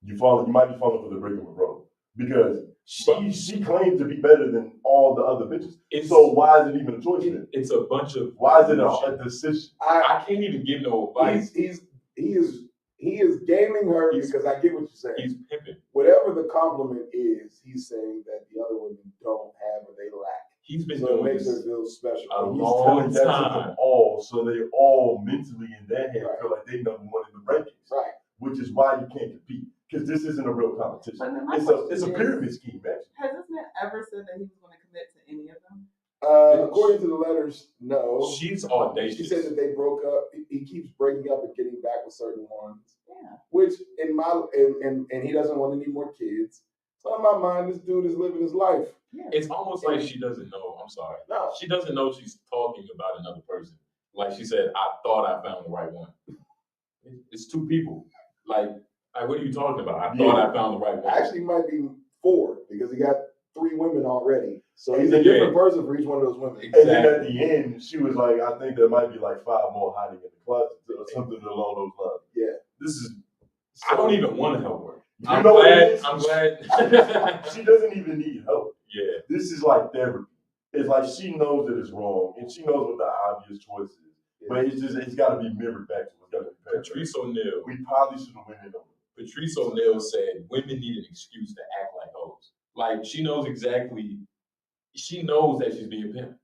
you might be falling for the Brigham Road because she claimed to be better than all the other bitches. It's So why is it even a choice then? it's a bunch of Why is it a decision? I can't even give no advice. He is gaming her He's- because I get what you're saying. He's pimping. Whatever the compliment is, he's saying that the other women don't have or they lack. He's been So it doing makes her this. feel special. A And he's long telling that to time. them all, so they all mentally in their head Right. feel like they number one in the rankings, Right. which is why you can't compete because this isn't a real competition. But then my It's a question is, pyramid scheme, actually. Has this man ever said that he was going to commit to any of them? According to the letters, no. She's She audacious. said that they broke up. He keeps breaking up and getting back with certain ones. Yeah. Which in my and he doesn't want any more kids. So in my mind, this dude is living his life. Yeah. It's almost like she doesn't know. I'm sorry. No. She doesn't know she's talking about another person. Like she said, I thought I found the right one. It's two people. Like what are you talking about? I thought I found the right one. Actually, might be 4 because he got 3 women already. So he's Yeah. a different person for each one of those women. And then at the end, she was like, I think there might be like 5 more hiding in the closet or something along those lines. Yeah. This is. I don't even want to help her. You I'm know what it glad. is? I'm glad. She doesn't even need help. Yeah. This is like therapy. It's like she knows that it's wrong and she knows what the obvious choice is. But it's got to be mirrored back to us. Got to be paired. Patrice O'Neal. We probably should have went in on it. Patrice O'Neal said women need an excuse to act like hoes. Like she knows exactly. She knows that she's being pimped,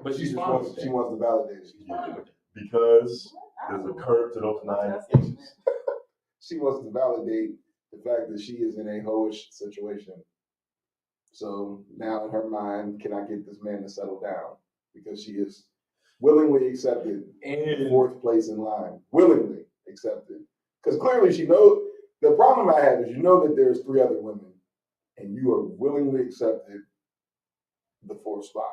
but she's fine with that. She wants to validate it. She's fine with that. Because I there's a don't know. curve to those 9 That's inches. She wants to validate the fact that she is in a hoish situation. So now in her mind, can I get this man to settle down? Because she is willingly accepted And 4th place in line. Willingly accepted. Because clearly she knows, the problem I have is you know that there's 3 other women and you are willingly accepted the 4th spot.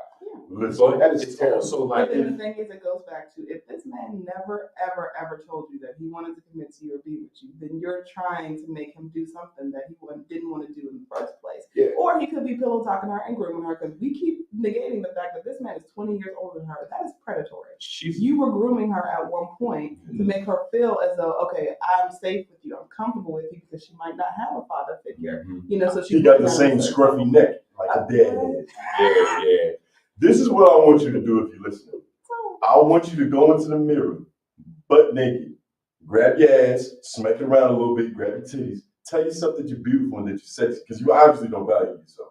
Listen, but That is it's terrible. also But like then the thing is, it goes back to if this man never, ever, ever told you that he wanted to commit to you or be with you, then you're trying to make him do something that he didn't want to do in the first place. Yeah. Or he could be pillow talking her and grooming her because we keep negating the fact that this man is 20 years older than her. That is predatory. she's You were grooming her at one point to make her feel as though, okay, I'm safe with you, I'm comfortable with you because she might not have a father figure. You know, so she got the same wouldn't have scruffy neck like a dad. yeah. This is what I want you to do if you listen. So, I want you to go into the mirror, butt naked, grab your ass, smack it around a little bit, grab your titties, tell yourself that you're beautiful and that you're sexy, because you obviously don't value yourself.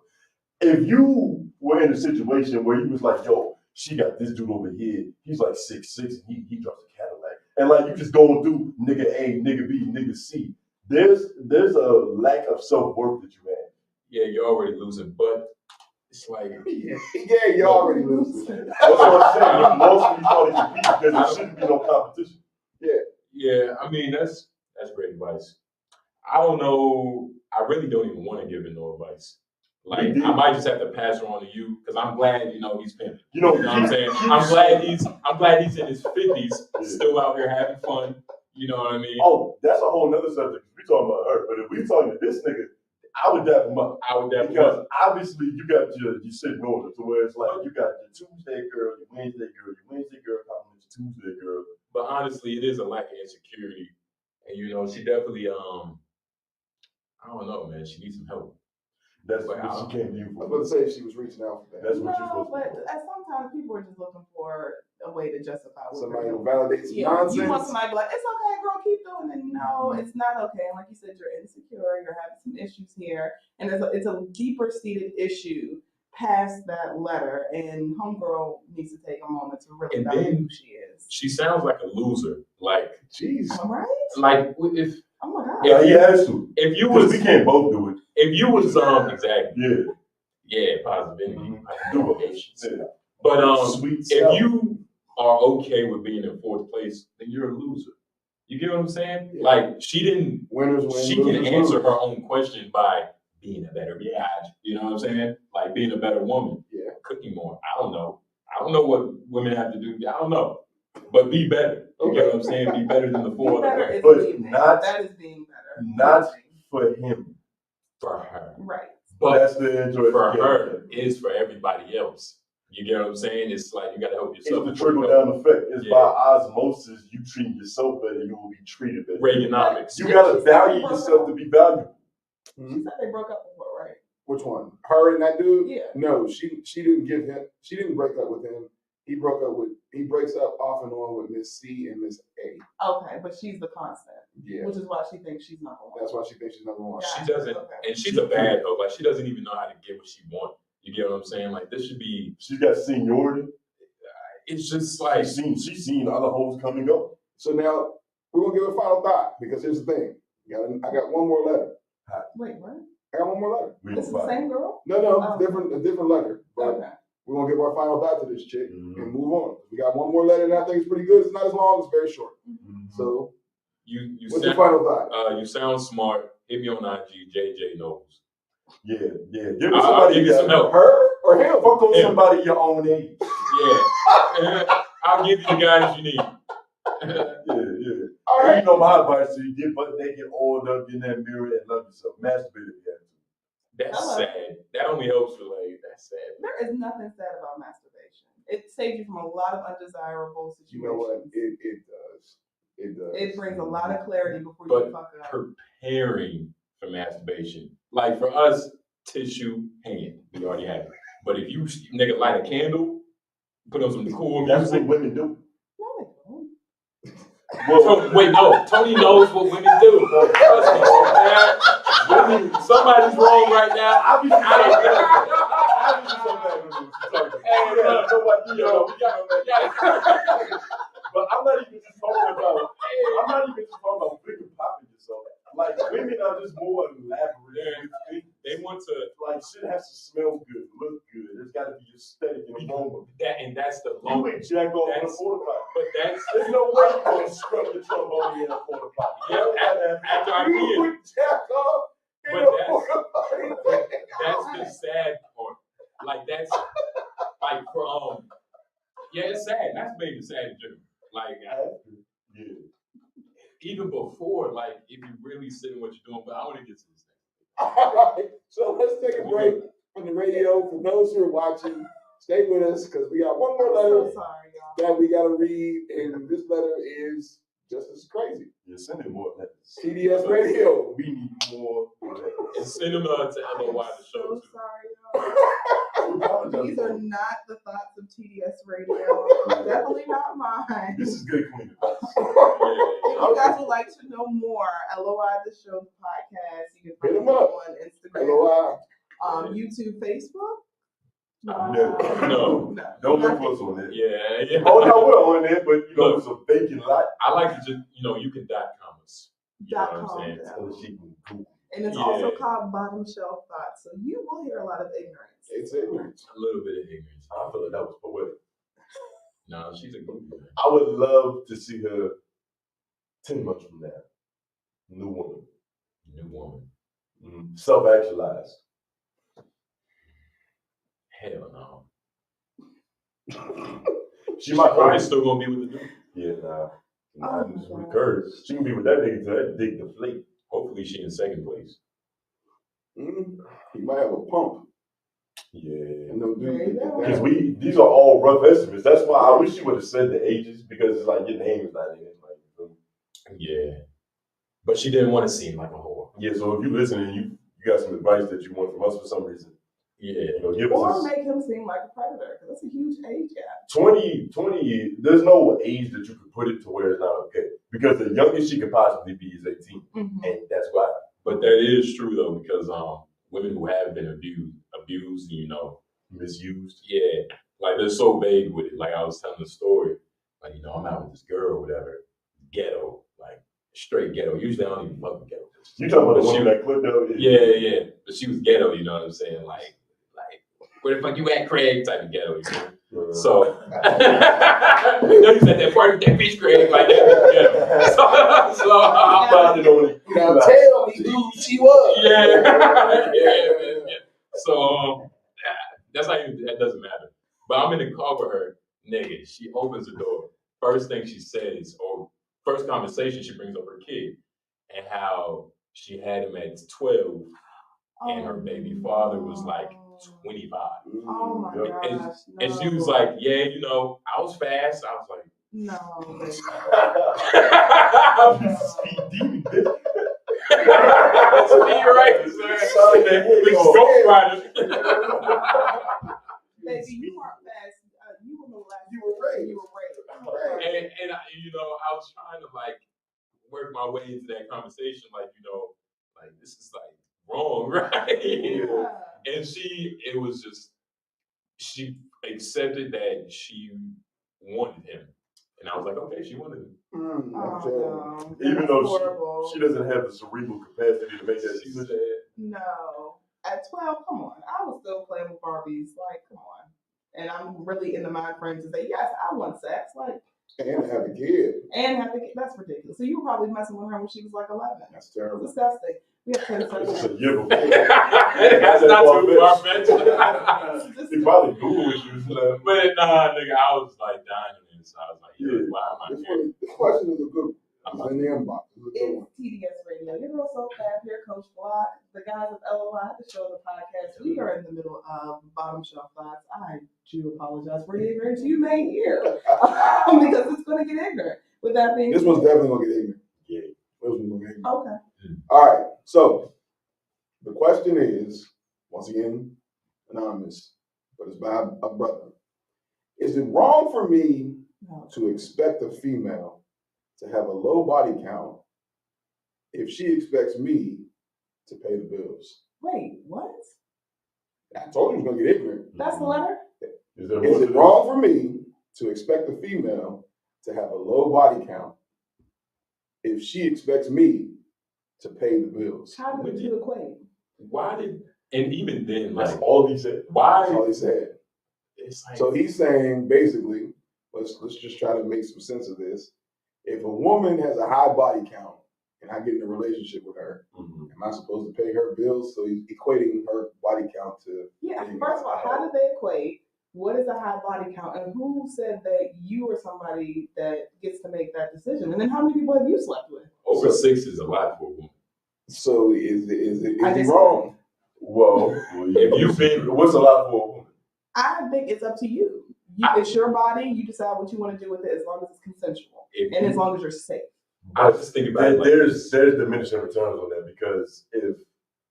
If you were in a situation where you was like, yo, she got this dude over here. He's like 6'6", and he drives a Cadillac. And like you just going through nigga A, nigga B, nigga C. There's a lack of self-worth that you have. Yeah, you're already losing, but it's like Yeah, you already losing. That's what I'm saying. You lost when you try to compete because there shouldn't be no competition. yeah. I mean, that's great advice. I don't know. I really don't even want to give it no advice. Like I might just have to pass her on to you because I'm glad he's pimping. You know what I'm saying? I'm glad he's in his 50s, still out here having fun. You know what I mean? Oh, that's a whole nother subject. We talking about her, but if we talking to this nigga, I would dap him up. Because obviously you got your shit in order to where it's like you got your Tuesday girl, your Wednesday girl compliments your Tuesday girl. But honestly, it is a lack of insecurity, and she definitely I don't know, man. She needs some help. That's what she came to you I was for. about to say she was reaching out for that. That's what you're No, supposed but to do. sometimes people are just looking for a way to justify what Somebody they're who doing. validates Yeah, nonsense. you want somebody to be like, it's okay, girl, keep doing it. No, it's not okay. And like you said, you're insecure, you're having some issues here, and it's a deeper seated issue past that letter. And homegirl needs to take a moment to really validate who she is. She sounds like a loser. Like, jeez, am I right? Like if Oh my god. Yeah, he has to. if you was We can't both do it. if you was exactly Yeah. positive energy, Do it. Yeah. But Sweet if stuff. you are okay with being in fourth place, then you're a loser. You get what I'm saying? Yeah. Like she didn't. Winners win. She can losers answer lose. her own question by being a better guy. You know what I'm saying? Like being a better woman. Yeah. Cooking more. I don't know. I don't know what women have to do. I don't know. But be better. You get what I'm saying? Be better than the Be four better other is But being not- better. That is being better. Not for him. for her. Right. But That's the enjoy for her is for everybody else. You get what I'm saying? It's like you gotta help It's yourself. the trickle down effect. It's by osmosis. You treat yourself better, you will be treated better. Reaganomics. You gotta value yourself to be valuable. She said they broke up before, right? Which one? Her and that dude? Yeah. No, she didn't give him. She didn't break up with him. He breaks up off and on with Miss C and Miss A. Okay, but she's the constant. Yeah. Which is why she thinks she's number one. That's why she thinks she's number one. Yeah. She doesn't, Okay. and she's a bad hoe. Like she doesn't even know how to get what she wants. You get what I'm saying? Like this should be. She's got seniority. It's just like She's seen other hoes come and go. So now we're gonna give a final thought because here's the thing. I got one more letter. Wait, what? I got one more letter. We This is gonna the fight. same girl? No, Oh. a different letter. But Okay. we're gonna give our final thought to this chick Mhm. and move on. We got one more letter that I think is pretty good. It's not as long, it's very short. Mhm. So you what's your final thought? you sound smart. Hit me on IG. JJ knows. Yeah. Give me I'll somebody give you some help. Her or him? Fuck on Him. somebody your own age. Yeah. I'll give you the guidance you need. Yeah. All And right. you know my advice to you: get butt naked, oiled up, get in that mirror, and love yourself. Masturbate if you have to. That's Hello. sad. That only helps for like that's sad. There is nothing sad about masturbation. It saves you from a lot of undesirable situations. You know what? It does. It does. It brings a lot of clarity before But you fuck up. preparing for masturbation. Like for us, tissue, hand. We already have it. But if you nigga light a candle, put on some cool That's music. what women do. No, they don't. Wait, no. Tony knows what women do. Trust me. Man. Somebody's wrong right now. I be I don't care. so bad when you talking. Hey, Yeah, look, nobody, yo, we got But I'm not even just talking about. I'm not even just talking about big and popping yourself. Like women are just more elaborate. They want to Like shit has to smell good, look good. There's got to be aesthetic and aroma. and that's the You long. ain't jack off in a That's- porta potty. But that's There's no way you're gonna scrub your trombone in a porta potty. Yeah, after I You did. would jack off in But a that's- porta potty. That's the sad part. Like that's like for yeah, it's sad. That's made it sad in general. Like Yeah. even before, like if you really sit in what you're doing, but I want to get to this thing. All right, so let's take a break from the radio. For those who are watching, stay with us because we got one more I'm letter so sorry, y'all. that we got to read, and this letter is just as crazy. Yeah, send in more letters. CDS Radio. We need more letters. And send them to LOY the show So too. sorry, y'all. These are not the thoughts of TDS Radio. Definitely not mine. This is good queen advice. If you guys would like to know more, LOI the Show podcast, you can Hit find 'em us up. on Instagram, LOI. YouTube, Facebook. Never. No. Don't look for us on that. Yeah. Oh no, we're on there, but you know, it's a vacant lot. I like to just, you can dot commas. You know what I'm .com, saying? yeah. So she can Google. And it's also called bottom shelf thoughts. So you will hear a lot of ignorance. It's ignorance. A little bit of ignorance. I feel like that was poetic. No, she's a good woman. I would love to see her 10 months from now. New woman. New woman. Self-actualized. Hell no. She might Probably still gonna be with the dude. Yeah, nah. Oh, Just my with God. courage. She can be with that nigga till that dick deflate. Hopefully she in second place. He might have a pump. Yeah. And no There you dude. go. Because these are all rough estimates. That's why I wish you would have said the ages, because it's like your name is not in it. Like, you feel me? Yeah. But she didn't want to seem like a whore. Yeah, so if you listen and you got some advice that you want from us for some reason, Yeah. give Or us make him seem like a predator, because that's a huge age gap. 20, there's no age that you can put it to where it's not okay. Because the youngest she could possibly be is 18. Mm-hmm. And that's why. But that is true though, because women who have been abused, Misused. yeah, like they're so vague with it. Like I was telling the story, like I'm out with this girl or whatever, ghetto, like straight ghetto. Usually I don't even fuck with ghetto. You talking about the But one she- that clipped out? Yeah. But she was ghetto, you know what I'm saying? Like where the fuck you at, Craig? Type of ghetto. You know? So you said that part of that bitch, Craig, like that. Yeah. So I'm finding on it. Now tell me who she was. yeah. So that's not even, that doesn't matter. But I'm in the car with her, nigga. She opens the door. First thing she says, or first conversation, she brings up her kid and how she had him at 12 and her baby father was like 25. Oh my Yeah. gosh. And she was no. like, yeah, I was fast. I was like, No, baby. Speed demon, bitch. that's me right there. Son, that With hell. Ghost Rider. Baby, you weren't fast. You were molested. You were raped. You were raped. And I was trying to like work my way into that conversation, like this is like wrong, right? Yeah. And she accepted that she wanted him, and I was like, okay, she wanted him. Oh, no. Even That's though horrible. she doesn't have the cerebral capacity to make that She decision. said, No. At 12, come on. I was still playing with Barbies. Like, come on. And I'm really in the mind frame to say, yes, I want sex. Like, And have a kid. and have a kid. That's ridiculous. So you were probably messing with her when she was like 11. That's terrible. Disgusting. We have 10 This is seconds. a year before. that's not too far fetched. He probably Google issues. But nah, nigga, I was like dying in this. I was like, Yeah. why am I here? This question is a good one. It's in the inbox. It's a good It's one. TDS Radio. Your girl So Fab here, Coach Block, the guys of LOI, the show, the podcast. We are in the middle of Bottom Shelf Thoughts. I do apologize for the ignorance you may hear because it's going to get ignorant. With that being This said, one's definitely gonna get ignorant. Yeah. This one's gonna get ignorant. okay. All right. So the question is, once again, anonymous, but it's by a brother. Is it wrong for me No. to expect a female to have a low body count if she expects me to pay the bills? Wait, what? I told you it was gonna get ignorant. That's the letter? Is there Is it wrong for me to expect a female to have a low body count if she expects me to pay the bills? How did you equate? Why did, and even then, That's like, all he said. That's why? all he said. It's like, So he's saying basically, let's just try to make some sense of this. If a woman has a high body count and I get in a relationship with her, Mhm. am I supposed to pay her bills? So he's equating her body count to Yeah, first of all, how did they equate? What is a high body count? And who said that you are somebody that gets to make that decision? And then how many people have you slept with? over 6 is a lot for a woman. so is I he disagree. wrong? Well, If you've been- what's a lot for a woman? I think it's up to you. It's your body. You decide what you want to do with it as long as it's consensual If and you- as long as you're safe. I was just thinking about it like There's diminishing returns on that, because if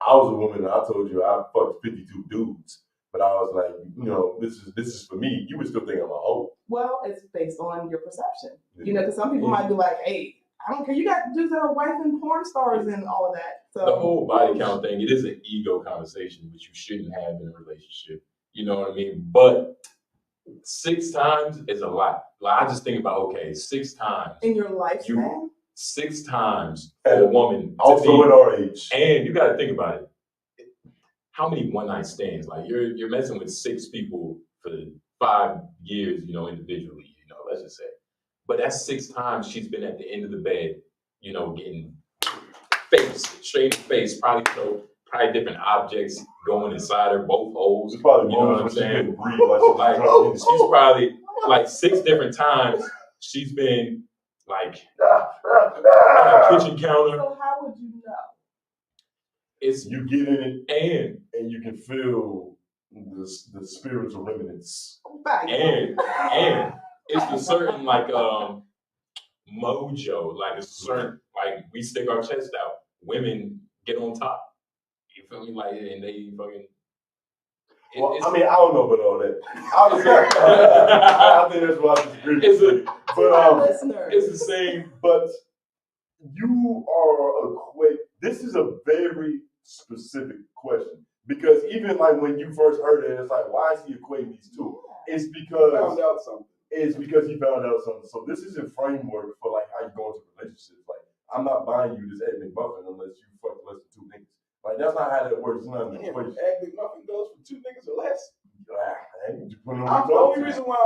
I was a woman and I told you I fucked 52 dudes, but I was like, this is for me, you would still think I'm a hoe. Well, it's based on your perception. Because some people might be like, hey, I don't care. You got dudes that are wifing porn stars and all of that. So the whole body count thing, it is an ego conversation, which you shouldn't have in a relationship. You know what I mean? But 6 times is a lot. Like I just think about, okay, 6 times. In your lifespan? 6 times for a woman. Also at our age. And you got to think about it. How many one night stands? Like you're messing with 6 people for 5 years, you know, individually. You know, let's just say. But that's 6 times she's been at the end of the bed, you know, getting straight in the face, probably, you know, probably different objects going inside her, both holes. It's probably You know what I'm moments when she saying? couldn't breathe. Like She's probably like 6 different times she's been like on a kitchen counter. So how would you know? It's you get in it and you can feel the spiritual remnants. and it's a certain like mojo, like a certain like we stick our chest out. Women get on top. You feel me? Like and they fucking. Well, I mean, I don't know about all that. I think that's why I disagree. It's the same. But you are this is a very specific question because even like when you first heard it, it's like, why is he equating these two? It's because He found out something. It's because he found out something. So this is a framework for like how you go into relationships. Like, I'm not buying you this Egg McMuffin unless you fuck less than 2 niggas. Like, that's not how that works. It's not an Damn, equation. Egg McMuffin goes for 2 niggas or less. The The only reason why,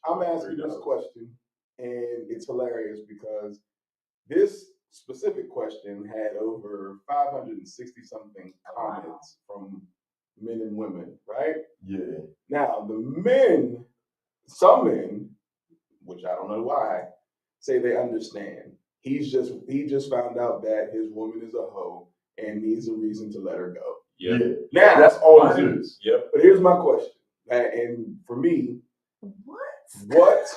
I'm asking this question, and it's hilarious because this specific question had over 560 something comments from men and women, right? Yeah. Now some men, which I don't know why, say they understand. He just found out that his woman is a hoe and needs a reason to let her go. Yeah. Now that's all it is. Yep. But here's my question, and for me, what?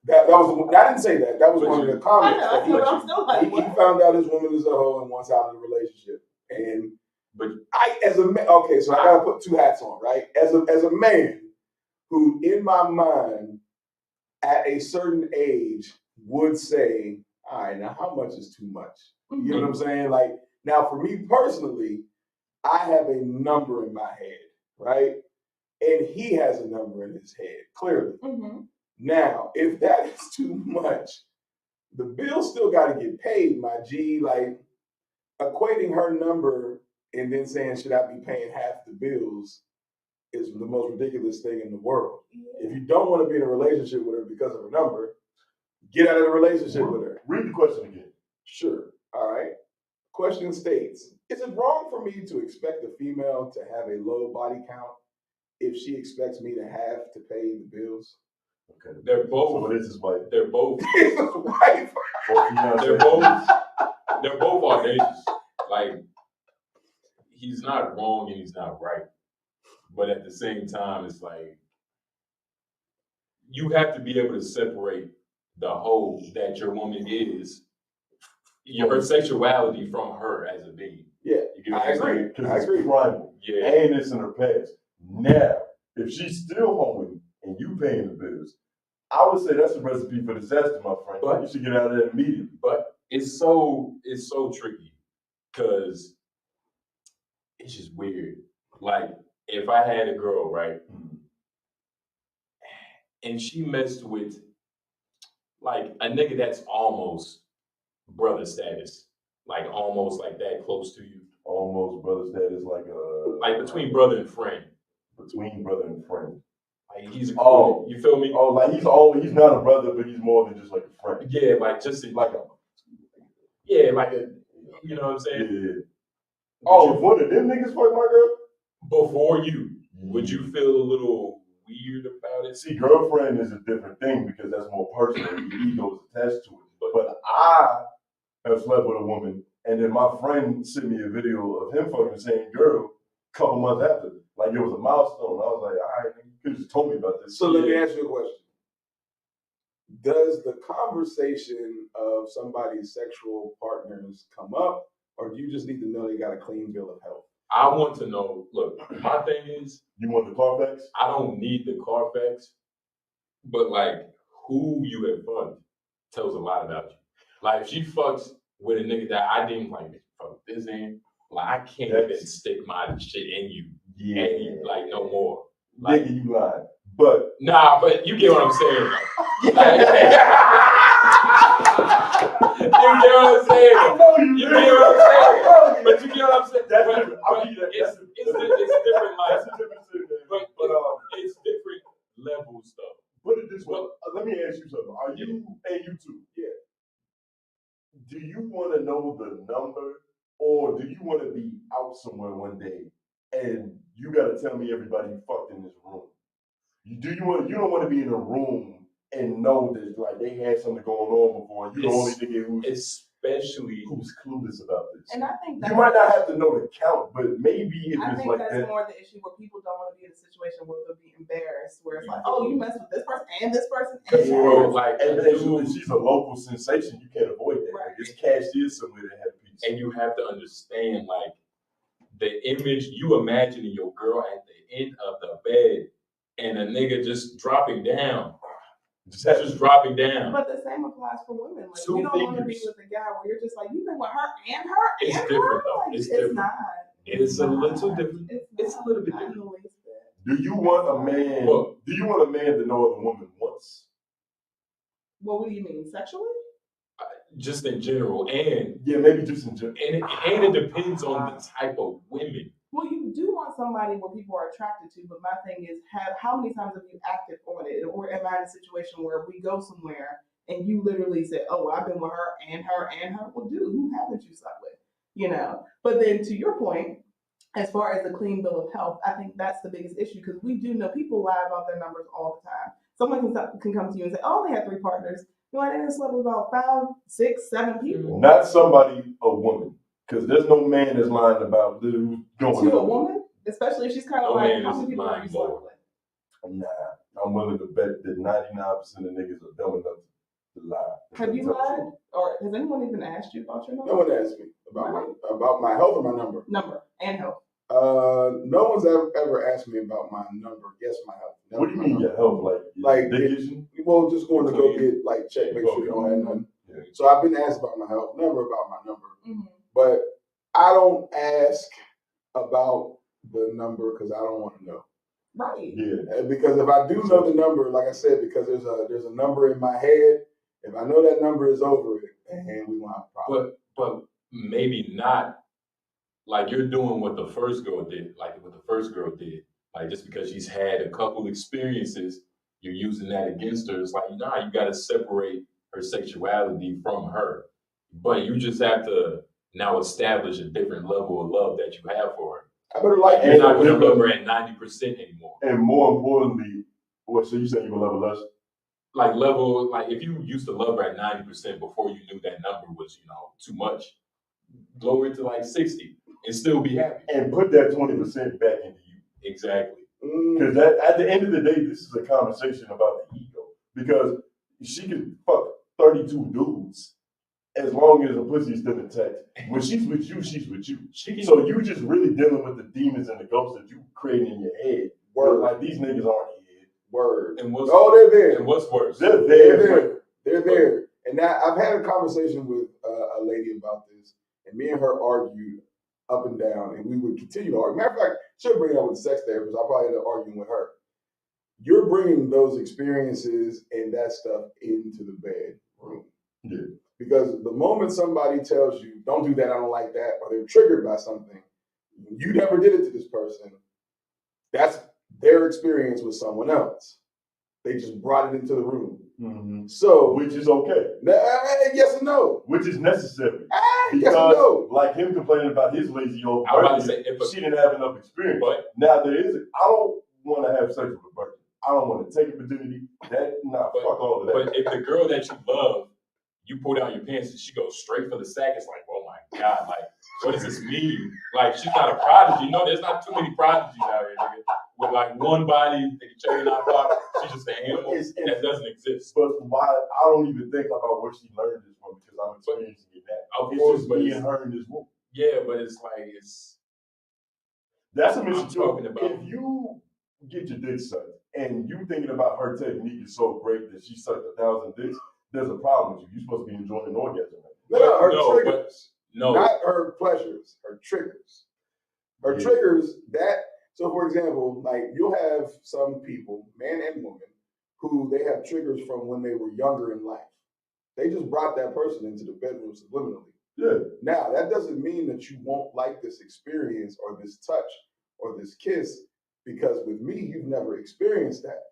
That was I didn't say that. That was one of the comments. I know, I'm still like, he found out his woman is a hoe and wants out of the relationship. And okay, so I gotta put 2 hats on, right? As a man who, in my mind, at a certain age, would say, all right, now how much is too much? You know what I'm saying? Like, now for me personally, I have a number in my head, right? And he has a number in his head, clearly. Mm-hmm. Now, if that is too much, the bill still got to get paid, my G. Like, equating her number and then saying, should I be paying half the bills is the most ridiculous thing in the world. If you don't want to be in a relationship with her because of her number, get out of the relationship with her. Read the question again. Sure. All right. Question states, is it wrong for me to expect a female to have a low body count if she expects me to have to pay the bills? Okay. They're both. So this is like They're both. His wife. They're both. They're both audacious. Like he's not wrong and he's not right, but at the same time, it's like you have to be able to separate the hoe that your woman is, her sexuality from her as a being. Yeah, You get what I'm saying? Because it's primal. Yeah. And it's in her past. Now, if she's still hoeing and you paying the bills, I would say that's a recipe for disaster, my friend. But you should get out of there immediately. But it's so tricky because it's just weird. Like if I had a girl, right, and she messed with like a nigga that's almost brother status, like almost like that close to you. Almost brother status, like between brother and friend. Between brother and friend. Like he's a cool, you feel me? Oh, like he's not a brother, but he's more than just like a friend. Yeah, like just like a you know what I'm saying? Yeah. Oh, one of them niggas fuck my girl? Before you, would you feel a little weird about it? See, girlfriend is a different thing because that's more personal. Your ego is attached to it. But I have slept with a woman, and then my friend sent me a video of him fucking the same girl a couple months after. Like it was a milestone. I was like, all right, you could have just told me about this. So let me ask you a question. Does the conversation of somebody's sexual partners come up, or do you just need to know they got a clean bill of health? I want to know, look, my thing is, you want the Carfax? I don't need the Carfax, but like who you have fucked tells a lot about you. Like if she fucks with a nigga that I didn't like, fuck this in, like I can't even stick my shit in you. Yeah. And like no more. Like, nigga, you lying. But nah, but you get what I'm saying. Though. Like, you get what I'm saying. I know you. You get what I'm saying. But you get what I'm saying. That's But- different. I'll but give you that. It's That's different. Like, that's a different thing, man. but it's different levels though. Put it this way. Let me ask you something. Are you, and you too, Yeah. do you want to know the number, or do you want to be out somewhere one day and you got to tell me everybody you fucked in this room? You don't want to be in a room and know that like they had something going on before. And you the only nigga Especially who's clueless about this. And I think You might not have to know the count, but maybe if I it's think like that's that. more the issue where people don't want to be in a situation where they'll be embarrassed, where it's like, oh, you messed with this person and this person and that bro, person. like And then she's a local sensation. You can't avoid that. Right. It's cashier somewhere that have peace. and you have to understand like the image you imagining your girl at the end of the bed and a nigga just dropping down. Just dropping down. But the same applies for women. Like, Two you don't want to be fingers. with a guy where you're just like, you've been with her and her It's and different, her. though. Like, It's different. not. It's a not. little different. It's a little bit not different. in the least bit. Do you want a man? Well- do you want a man to know a woman once? Well, what do you mean, sexually? Just in general, and Yeah, maybe just in general. it depends on the type of women. Well, you do want somebody where people are attracted to, but my thing is, how many times have you acted on it? Or am I in a situation where we go somewhere and you literally say, oh, I've been with her and her and her? Well, dude, who haven't you slept with? You know? But then to your point, as far as the clean bill of health, I think that's the biggest issue because we do know people lie about their numbers all the time. Someone can come to you and say, oh, they had 3 partners. You know, I didn't sleep with about 5, 6, 7 people. Not somebody, a woman. Because there's no man that's lying about who's going To a on. woman, especially if she's kind of No like, man how is many people have you lying slept more. with? Nah, I'm willing to bet that 99% of niggas are dumb enough to lie. Have you lied? Or has anyone even asked you about your No number? one asked me about my health or my number. Number and health. No one's ever asked me about my number. Yes, my health. What do you My mean number. your health? Like Like, dick issue? Well, just going to go Clean. get like check, make sure you don't have nothing. Yeah. So I've been asked about my health, never about my number. Mm-hmm. But I don't ask about the number because I don't want to know. Right. Yeah. And because if I do know the number, like I said, because there's a number in my head. If I know that number is over it, and we won't have a problem. But maybe not like you're doing what the first girl did, Like just because she's had a couple experiences, you're using that against her. It's like, nah, you gotta separate her sexuality from her. But you just have to now establish a different level of love that you have for her. I better like You're you. not gonna love her at 90% anymore. And more importantly, what? So you saying you love less? Like if you used to love her at 90% before you knew that number was, too much, lower it to like 60 and still be happy. And put that 20% back into you. Exactly. Because at the end of the day, this is a conversation about the ego. Because she can fuck 32 dudes as long as the pussy is still intact. When she's with you, she's with you. So you just really dealing with the demons and the ghosts that you create in your head. Where like these niggas aren't here. Word. And what's They're there. And what's worse? They're They're there. there. They're there. And now I've had a conversation with a lady about this, and me and her argued up and down, and we would continue to argue. Matter of fact, she'll bring it up with the sex therapist. I'll probably end up arguing with her. You're bringing those experiences and that stuff into the bedroom. Yeah. Because the moment somebody tells you, don't do that, I don't like that, or they're triggered by something, you never did it to this person, that's their experience with someone else. They just brought it into the room. Mm-hmm. So, Which is okay. yes and no. Which is necessary. Yes and Because no. like him complaining about his lazy old I was about to virgin, say, if a- she didn't have enough experience. But Now I don't want to have sex with a virgin. I don't want to take a virginity. Fuck all of that. But if the girl that you love, you pull down your pants and she goes straight for the sack, it's like, oh my God, like, what does this mean? Like, she's not a prodigy. There's not too many prodigies out here, nigga. With like one body, they can cherry not pop. She's just an animal that doesn't exist. But why? I don't even think about where she learned this from because I'm experiencing it now. Of It's course, just but me it's, and her in this room. yeah, but it's like That's a I'm mission too. talking about. If you get your dick sucked and you thinking about her technique is so great that she sucked 1,000 dicks, there's a problem with you. You're supposed to be enjoying an orgasm. No, her No, triggers. no. Not her pleasures, her triggers. Her Yeah. triggers, So, for example, like you'll have some people, man and woman, who they have triggers from when they were younger in life. They just brought that person into the bedroom subliminally. Yeah. Now, that doesn't mean that you won't like this experience or this touch or this kiss, because with me, you've never experienced that.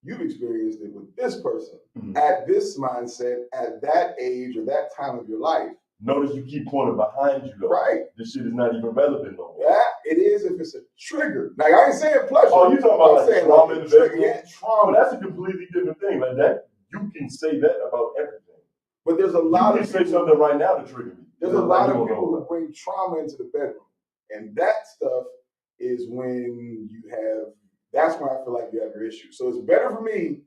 You've experienced it with this person at this mindset, at that age or that time of your life. Notice you keep pointing behind you though. Right. This shit is not even relevant no more. That it is if it's a trigger. Like I ain't saying pleasure. Oh, you talking about I'm like saying trauma like in the trigger, bedroom? yeah, Well, trauma. that's a completely different thing. Like that, you can say that about everything. But there's a lot You of can say people, something right now to trigger me. there's a lot of You don't people know who bring trauma into the bedroom. And that stuff is when you have, that's when I feel like you have your issue. So it's better for me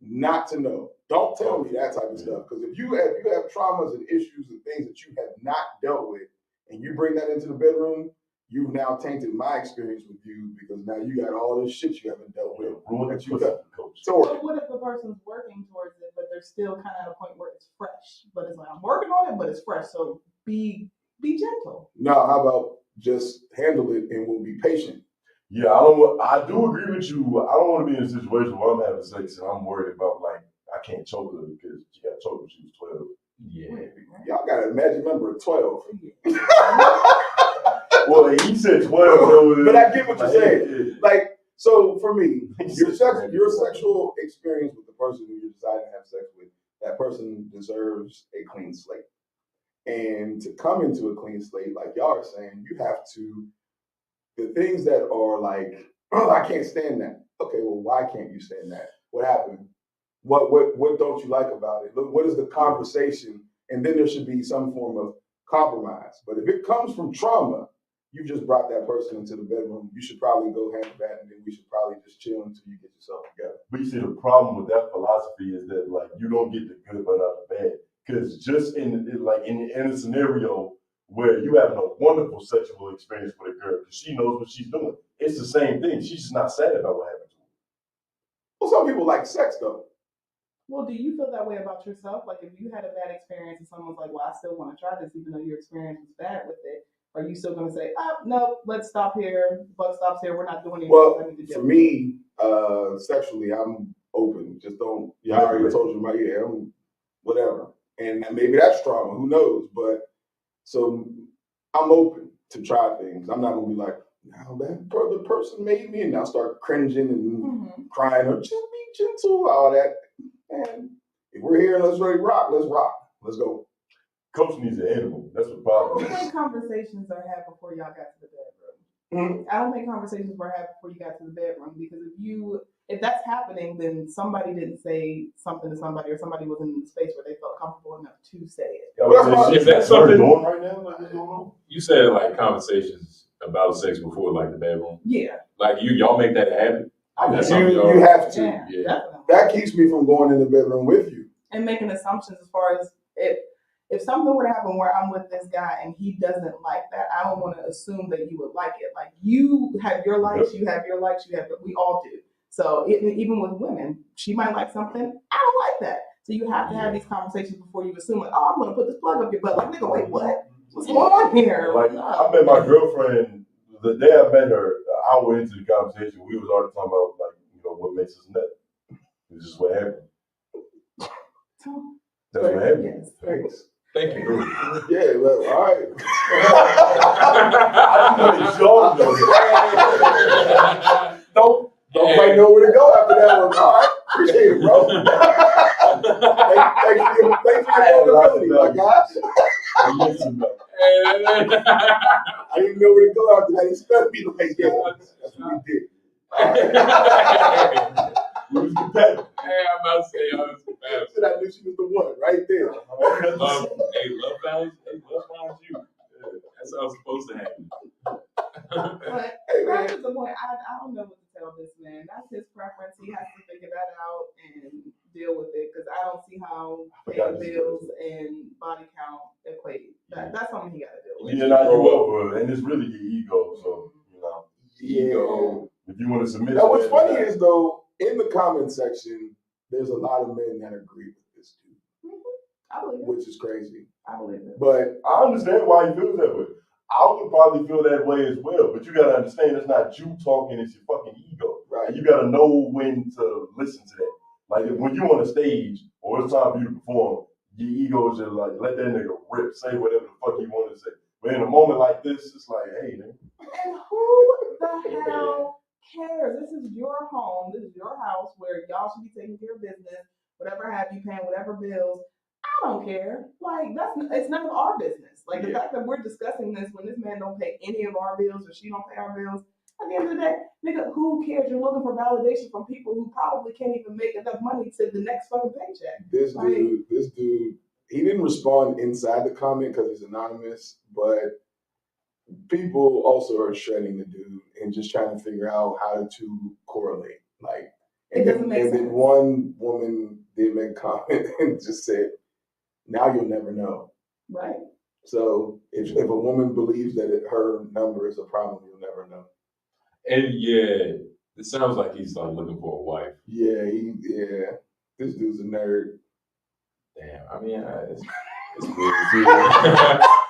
not to know. Don't tell me that type of stuff. Because if you have traumas and issues and things that you have not dealt with, and you bring that into the bedroom, you've now tainted my experience with you, because now you got all this shit you haven't dealt with. Ruin that the you pussy, got. coach. So But what if the person's working towards it, but they're still kind of at a point where it's fresh? But it's like, I'm working on it, but it's fresh. So be gentle. no, how about just handle it and we'll be patient. Yeah, I do agree with you. I don't want to be in a situation where I'm having sex and I'm worried about like I can't choke her because she got choked when she was 12. Yeah. Y'all got a magic number of 12. Well, he said 12, so But I get what you're saying. Yeah. Like, so for me, He your said your 12. sexual experience with the person who you're deciding to have sex with, that person deserves a clean slate. And to come into a clean slate, like y'all are saying, you have to, the things that are like, oh, I can't stand that. Okay, well, why can't you stand that? What happened? What don't you like about it? Look, what is the conversation? And then there should be some form of compromise. But if it comes from trauma, you just brought that person into the bedroom. You should probably go hand to hand, and then we should probably just chill until you get yourself together. But you see, the problem with that philosophy is that like you don't get the good but not the bad. Because just in a scenario where you having a wonderful sexual experience with a girl, because she knows what she's doing, it's the same thing. She's just not sad about what happened to her. Well, some people like sex though. Well, do you feel that way about yourself? Like if you had a bad experience and someone's like, well, I still want to try this, even though your experience was bad with it, are you still going to say, oh, no, let's stop here. Buck stops here. We're not doing anything. Well, I need to for jump. me, sexually, I'm open. Just don't. Yeah, I already told you about I'm whatever. And maybe that's trauma. Who knows? But so I'm open to try things. I'm not gonna be like, now that the person made me, and I'll start cringing and crying or just be gentle. All that. And if we're here and let's ready rock, let's rock. Let's go. Coach needs an animal. That's what the I problem don't is. think conversations are had before y'all got to the bedroom. Mhm. I don't think conversations were had before you got to the bedroom, because if that's happening, then somebody didn't say something to somebody, or somebody was in the space where they felt comfortable enough to say it. Is that something- going right now? Like, what's going on? You said like conversations about sex before like the bedroom. Yeah. Like y'all make that a habit. That's something You y'all- have to. Yeah, Yeah. definitely. That keeps me from going in the bedroom with you. And making assumptions as far as if something were to happen where I'm with this guy and he doesn't like that, I don't want to assume that you would like it. Like you have your likes, you have your likes, we all do. So even with women, she might like something, I don't like that. So you have to have these conversations before you assume like, oh, I'm gonna put this plug up your butt. Like, nigga, wait, what? What's going on here? Like No. I met my girlfriend the day I met her. An hour into the conversation, we was already talking about like what makes us nut. It's just what happened. That's what happened. Yes. Thanks. Thank you. Yeah, well, all right. Don't quite know where to go after that one. All right, appreciate it, bro. Thanks for your vulnerability, my guys. I didn't know where to go after that. He stuck me like, yeah, that's what we did. We was competitive. Hey, I'm about to say y'all was compatible. Said I knew she was the one right there. Hey, love finds you. That's how it's supposed to happen. But Hey, that's man. just the point. I don't know what to tell this man. That's his preference. He has to figure that out and deal with it, because I don't see how paying bills and body count equate. That's something he got to deal with. Yeah, now you over, and it's really your ego. So Yeah. if you want to submit. Now, to what's that, funny is though, in the comment section, there's a lot of men that agree with this too, I believe it. which is crazy. I believe it. But I understand why he feels that way. I would probably feel that way as well. But you gotta understand, it's not you talking; it's your fucking ego. Right. And you gotta know when to listen to that. Like when you on a stage or it's time for you to perform, your ego is just like let that nigga rip, say whatever the fuck you want to say. But in a moment like this, it's like, hey, man. And who the hell cares? This is your home. This is your house where y'all should be taking care of business, whatever have you, paying whatever bills. I don't care. Like it's none of our business. Like the fact that we're discussing this when this man don't pay any of our bills or she don't pay our bills. At the end of the day, nigga, who cares? You're looking for validation from people who probably can't even make enough money to the next fucking paycheck. This dude, he didn't respond inside the comment because he's anonymous, but people also are shredding the dude and just trying to figure out how to correlate. Like, and then one woman did make a comment and just said, "Now you'll never know." Right. So if a woman believes that her number is a problem, you'll never know. And yeah, it sounds like he's like looking for a wife. Yeah, this dude's a nerd. Damn, I mean, it's weird.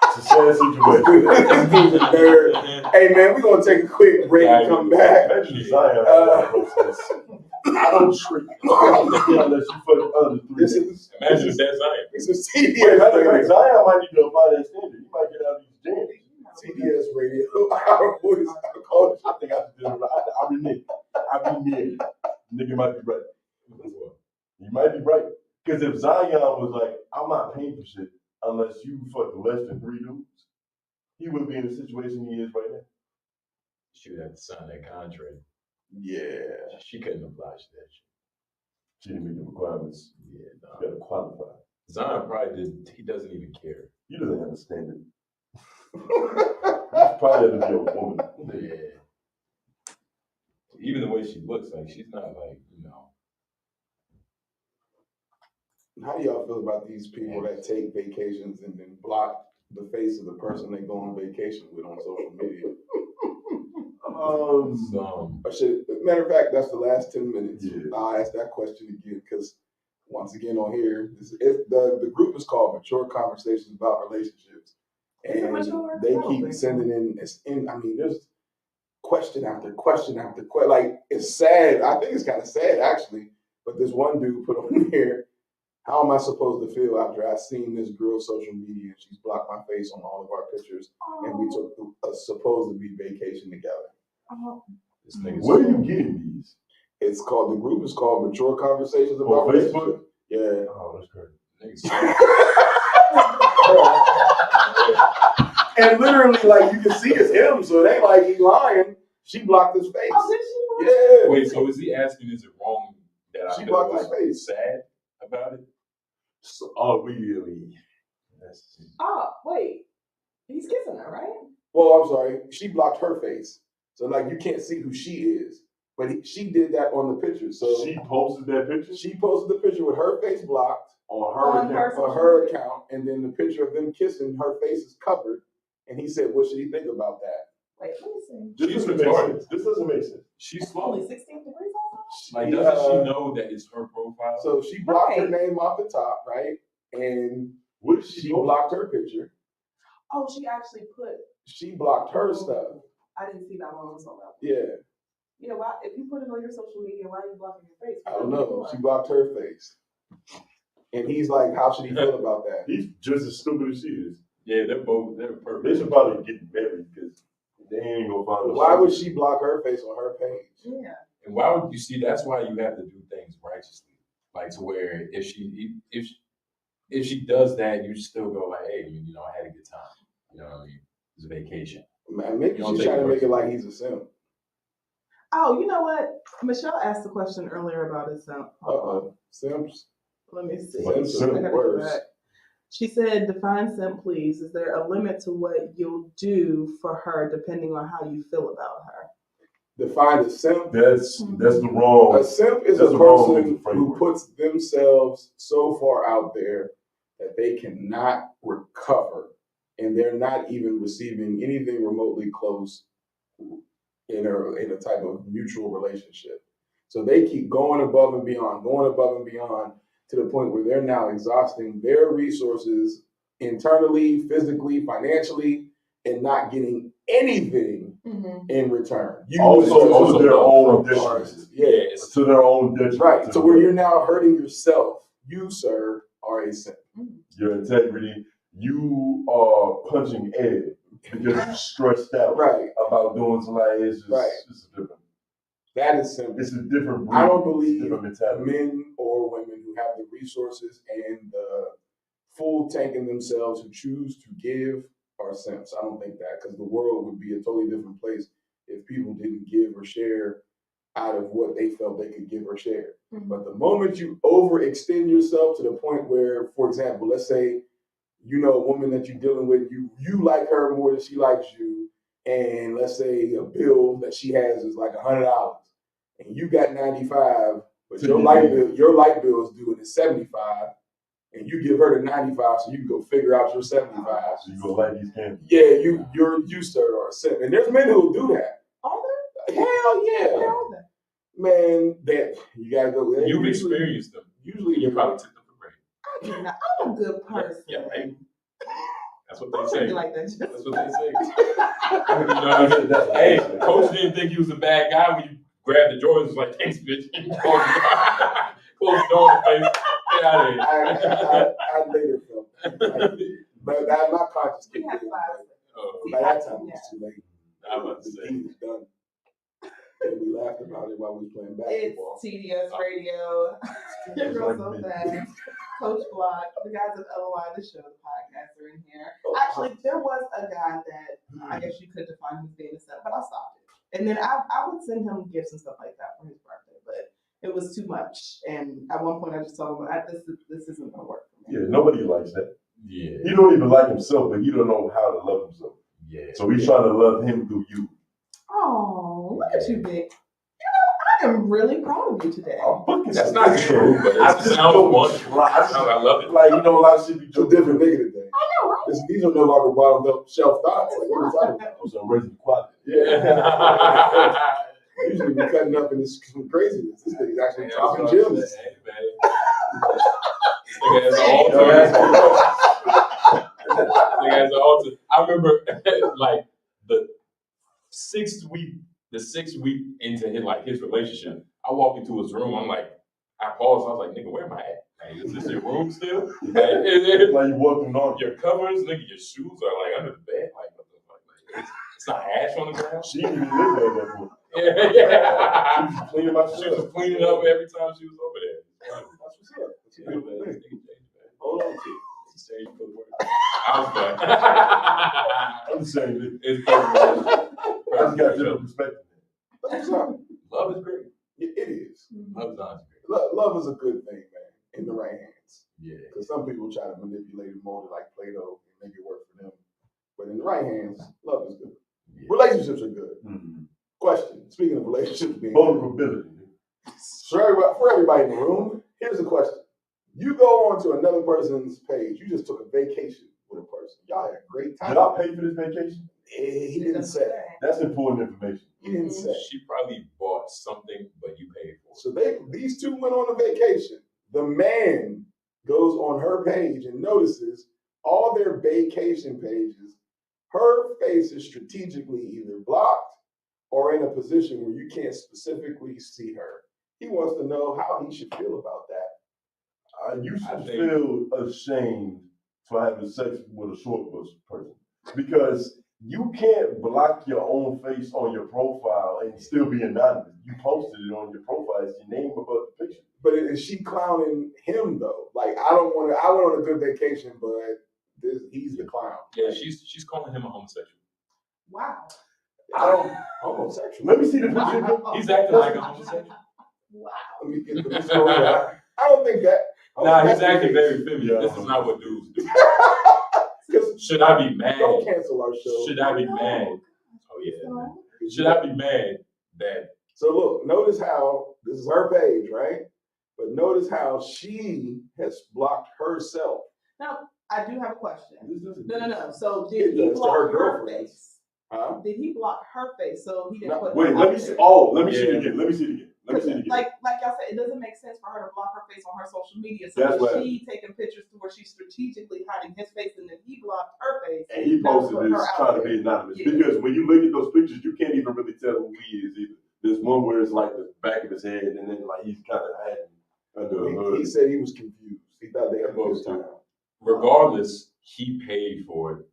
It's a sad situation. This dude's a nerd. Hey man, we're gonna take a quick break and come back. Imagine Zion. I don't treat unless you fuck other three. Imagine if that's Zion. This is CBS Wait, matter of radio. fact, Zion might need to apply that standard. He might get out of these jams. CBS radio. Our voice, our culture. I think I did it right. I reneged. Nigga might be right. You might be right. Because if Zion was like, I'm not paying for shit unless you fuck less than 3 dudes, he wouldn't be in the situation he is right now. She would have to sign that contract. Yeah. She couldn't oblige to that shit. She didn't meet the requirements. Yeah, no. You gotta qualify. Zion probably he doesn't even care. He doesn't have a standard. He's probably had to be a woman. Yeah. Even the way she looks, like she's not like, How do y'all feel about these people that take vacations and then block the face of the person they go on vacation with on social media? Matter of fact, that's the last 10 minutes. Yeah. I'll ask that question again because once again on here, the group is called Mature Conversations About Relationships. And they keep sending in, I mean, there's question after question after question. Like, it's sad. I think it's kind of sad, actually. But this one dude put on here, how am I supposed to feel after I've seen this girl's social media and she's blocked my face on all of our pictures and we took a supposed to be vacation together? This nigga's Where are you getting these? The group is called Mature Conversations About On Facebook? Relationships. Yeah. Oh, that's crazy. And literally, like, you can see it's him, so it ain't like he's lying. She blocked his face. Oh, did she? Yeah. Wait, so is he asking, is it wrong that She I blocked feel my face. sad about it? So, oh, really? Oh, wait. He's kissing her, right? Well, I'm sorry. She blocked her face. So, like, you can't see who she is. But she did that on the picture. So She posted that picture? she posted the picture with her face blocked On her account. on her account. And then the picture of them kissing, her face is covered. And he said, what should he think about that? Wait, let me see. This She's doesn't make retarded. sense. This doesn't make sense. She's It's slow. only 16 degrees outside? Like, doesn't she know that it's her profile? So she blocked her Right. name off the top, right? And What did she blocked her picture. Oh, she actually put. She blocked her stuff. I didn't see that one on so well. Yeah. Yeah, why? If you put it on your social media, why are you blocking your face? I don't know. She blocked her face. And he's like, how should he feel about that? He's just as stupid as she is. Yeah, they're They perfect. should probably get married because they ain't gonna find Why would she block her face on her page? Yeah. And why would you see? That's why you have to do things righteously, like to where if she does that, you still go like, hey, I had a good time. You know what I mean? It's a vacation. Man, maybe You don't she's take trying to it make it like he's a simp. Oh, you know what? Michelle asked a question earlier about his simp. Simps. Let me see. Simps I are gotta go worse. back. She said, define simp, please. Is there a limit to what you'll do for her depending on how you feel about her? Define a simp. That's the wrong. A simp is That's a the wrong person mental who framework. puts themselves so far out there that they cannot recover, and they're not even receiving anything remotely close in a type of mutual relationship. So they keep going above and beyond, to the point where they're now exhausting their resources internally, physically, financially, and not getting anything Mhm. in return. You Also to their own detriment. detriment. Yes. To their own detriment. Right. So where you're now hurting yourself, you, sir, are a simp. Your integrity, you are punching air because you're stressed out Right. about doing something. It's just Right. it's different. That is simple. It's a different breed. I don't It's a believe different mentality. men or women who have the resources and the full tank in themselves who choose to give are simps. I don't think that, because the world would be a totally different place if people didn't give or share out of what they felt they could give or share. Mhm. But the moment you overextend yourself to the point where, for example, let's say you know a woman that you're dealing with, you like her more than she likes you, and let's say a bill that she has is like $100, and you got 95, but your light bill is due and it's 75, and you give her the 95 so you can go figure out your 75. So you gonna like these candles. Yeah, you sir are a simp, and there's men who will do that. Are there? Hell yeah, Where are they? man. That you gotta go. You've usually- experienced them. Usually, You probably took them for granted. I do not. I'm a good person. Yeah, right. That's what Don't they say say. me like that. That's what they say. You know what I mean? That's what Hey, they say. coach didn't think he was a bad guy when you grabbed the Jordans. Was like, thanks, bitch. Close the door in the face. Get out of here. I later felt, but that my conscience We kicked have in. classes. Oh, By that time, it was too late. I was about to The say. deed was done. And we laughed about it while we was playing basketball. It's TDS Radio. Your girl so fast. Coach Block, the guys of LOI, the show, the podcast are in here. Actually, there was a guy that I guess you could define his being a simp, but I stopped it. And then I would send him gifts and stuff like that for his birthday, but it was too much. And at one point, I just told him, this isn't going to work for me. Yeah, nobody likes that. Yeah. He don't even like himself, but he don't know how to love himself. Yeah. So he's trying to love him through you. Oh, look at you, Vic. I am really proud of you today. I'm fucking That's not true, but I it just sounds don't wonderful. I love it. Like, you know, a lot of shit be It's a different nigga today. I know, right? These are no longer bottomed up shelf thoughts. Like, what are we talking about? So I'm raising the quality. Yeah. Usually we cutting up in this some craziness. This nigga's actually dropping gems. Hey, man. This nigga has an altar. This nigga has an altar. I remember like the sixth week into his relationship, I walked into his room. I'm like, I paused. I was like, nigga, where am I at? Like, is this your room still? Like you walking on. Your covers, nigga, your shoes are like under the bed. Like, what the fuck? Like, it's not ash on the ground. She didn't even live there at that point. Yeah. She was cleaning my She shit was up. cleaning up every time she was over there. That's what's up. That's a Yeah, beautiful man, thing. this nigga changed, man. Hold on to it. He changed for the work. I was back. I'm just saying, that It's I just got different perspective. That's what's up. Love is great. It is. Love is not great. Love is a good thing, man, in the right hands. Yeah. Because some people try to manipulate and mold it like Play-Doh and make it work for them. But in the right hands, love is good. Relationships are good. Question. Speaking of relationships being good, Vulnerability. for everybody in the room, here's a question. You go on to another person's page. You just took a vacation with a person. Y'all had a great time. Did I pay for this vacation? He didn't say. That's important information. He didn't say. She probably bought something, but you paid for it. So these two went on a vacation. The man goes on her page and notices all their vacation pages. Her face is strategically either blocked or in a position where you can't specifically see her. He wants to know how he should feel about that. You I should think- feel ashamed for having sex with a short bus person because you can't block your own face on your profile and still be anonymous. You posted it on your profile. It's your name above the picture. But is she clowning him though? Like I went on a good vacation, but he's the clown. Yeah, she's calling him a homosexual. Wow. I don't. Homosexual. Let me see the picture. He's acting like a homosexual. Wow. Let me get the story out. I don't think that. Nah, he's acting very feminine. Yeah. This is not what dudes do. Because Should I be mad? don't cancel our show. Should I be mad? Oh yeah. man. Should I be mad that So look, notice how this is her page, right? But notice how she has blocked herself. Now, I do have a question. This doesn't- No. So It did he does to her block her girlfriends. face? Huh? Did he block her face so he didn't No, put Wait, her let out me see. there? Oh, let me see it Yeah. again. Let me see it again. Let me see it again. Like y'all said, it doesn't make sense for her to block her face on her social media. So That's is right. she taking pictures to where she's strategically hiding his face and then he blocked her face. And he Now posted is trying to be anonymous. Because when you look at those pictures, you can't even really tell who he is either. There's one where it's like the back of his head, and then like he's kind of hiding under a hood. He said he was confused. He thought they had a good time. Regardless, he paid for it,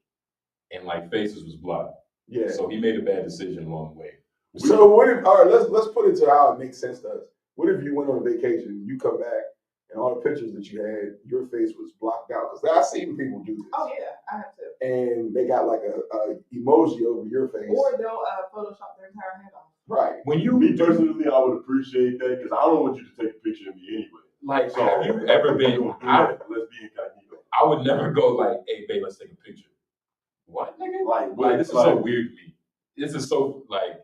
and like Faces was blocked. Yeah. So he made a bad decision along the way. So what if? All right, let's put it to how it makes sense to us. What if you went on a vacation, you come back, and all the pictures that you had, your face was blocked out? Because I've seen people do this. Oh yeah, I have to. And they got like a emoji over your face. Or they'll Photoshop their entire head off. Right. When you Me personally, I would appreciate that because I don't want you to take a picture of me anyway. like, So have you ever been? let's be incognito. I would never go like, "Hey, babe, let's take a picture." What, nigga? Like This is so weird to me. This is so like,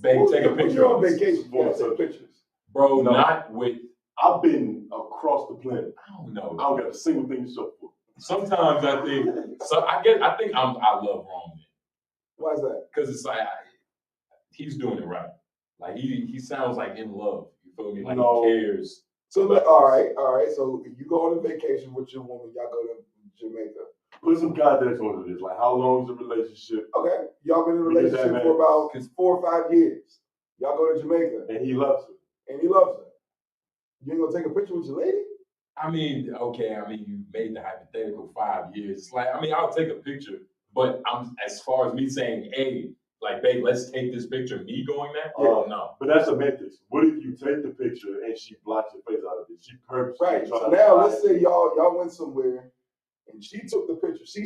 babe, take a When picture you're of on us. vacation, you gotta take pictures. Bro, No. not with. I've been across the planet. I don't know. I don't got a single thing to show for. Sometimes I think. So I think I love wrong men Why is that? because it's like he's doing it right. Like he sounds like in love. You feel me? Like No. he cares. So all right. So you go on a vacation with your woman, y'all go to Jamaica. Put some context on this. Like, how long is the relationship? Okay, y'all been in a Because that relationship man- for about 4 or 5 years. Y'all go to Jamaica, And he loves her. and he loves her. You ain't gonna take a picture with your lady? I mean, okay. I mean, you made the hypothetical 5 years. It's like, I mean, I'll take a picture, but I'm as far as me saying, hey, like, babe, let's take this picture. Me going there? Oh no. But that's semantics. What if you take the picture and she blocks your face out of it? She purposely Right. tried So to now hide let's say y'all went somewhere, and she took the picture. She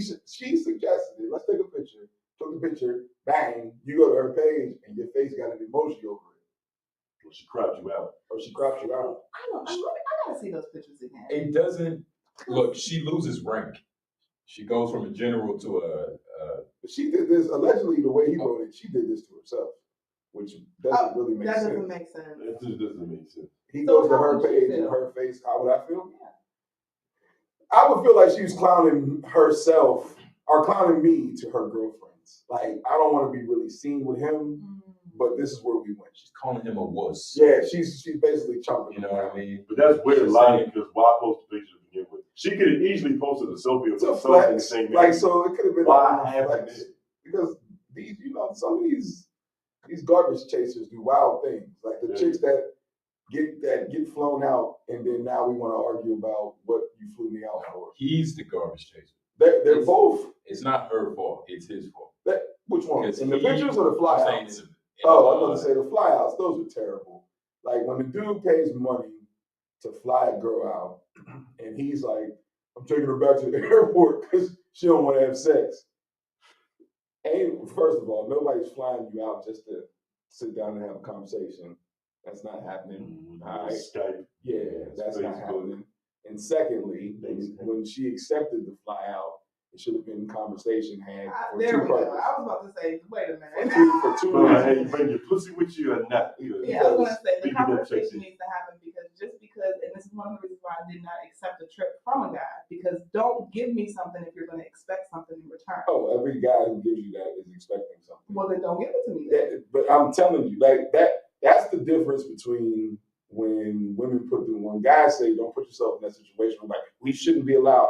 suggested it. Let's take a picture. Took the picture. Bang. You go to her page, and your face got an emoji over it, Well, she cropped you out. or she cropped you out. I gotta see those pictures again. It doesn't look. She loses rank. She goes from a general to a. But she did this allegedly. The way he wrote it, she did this to herself, which doesn't really make That sense. doesn't make sense. It just doesn't make sense. He So goes to how her would you page and feel? her face. How would I feel? I would feel like she was clowning herself or clowning me to her girlfriends. Like, I don't want to be really seen with him, but this is where we went. She's calling him a wuss. Yeah, she's basically chumping. You know what I mean? But that's weird She's lying saying- because why post the picture to begin with? She could have easily posted a selfie of It's a herself in the flex. same Like, image. so it could have been Why a have flex. it? Because these, some of these garbage chasers do wild things. Like the Yeah. chicks that get flown out, and then now we want to argue about what you flew me out for. He's the garbage chaser. They're It's- both. It's not her fault. It's his fault. Which one? Because In the he- pictures or the I'm saying flyouts? in the- Oh, I was going to say the flyouts. Those are terrible. Like when the dude pays money to fly a girl out, and he's like, "I'm taking her back to the airport because she don't want to have sex." And first of all, nobody's flying you out just to sit down and have a conversation. That's not happening. All right. Skype. Yeah, that's not Facebook. happening. And secondly, when she accepted the fly out, it should have been conversation had for There two we go. purposes. I was about to say, wait a minute. For two But hey, you reasons. bring your pussy with you or not? Yeah, I was gonna say the Speaking of conversation chasing. needs to happen because just because, and this is one of the reasons why I did not accept a trip from a guy, because don't give me something if you're gonna expect something in return. Oh, every guy who gives you that is expecting something. Well, then don't give it to me. Then. But I'm telling you, like that's the difference between when women when guys say don't put yourself in that situation. I'm like, we shouldn't be allowed.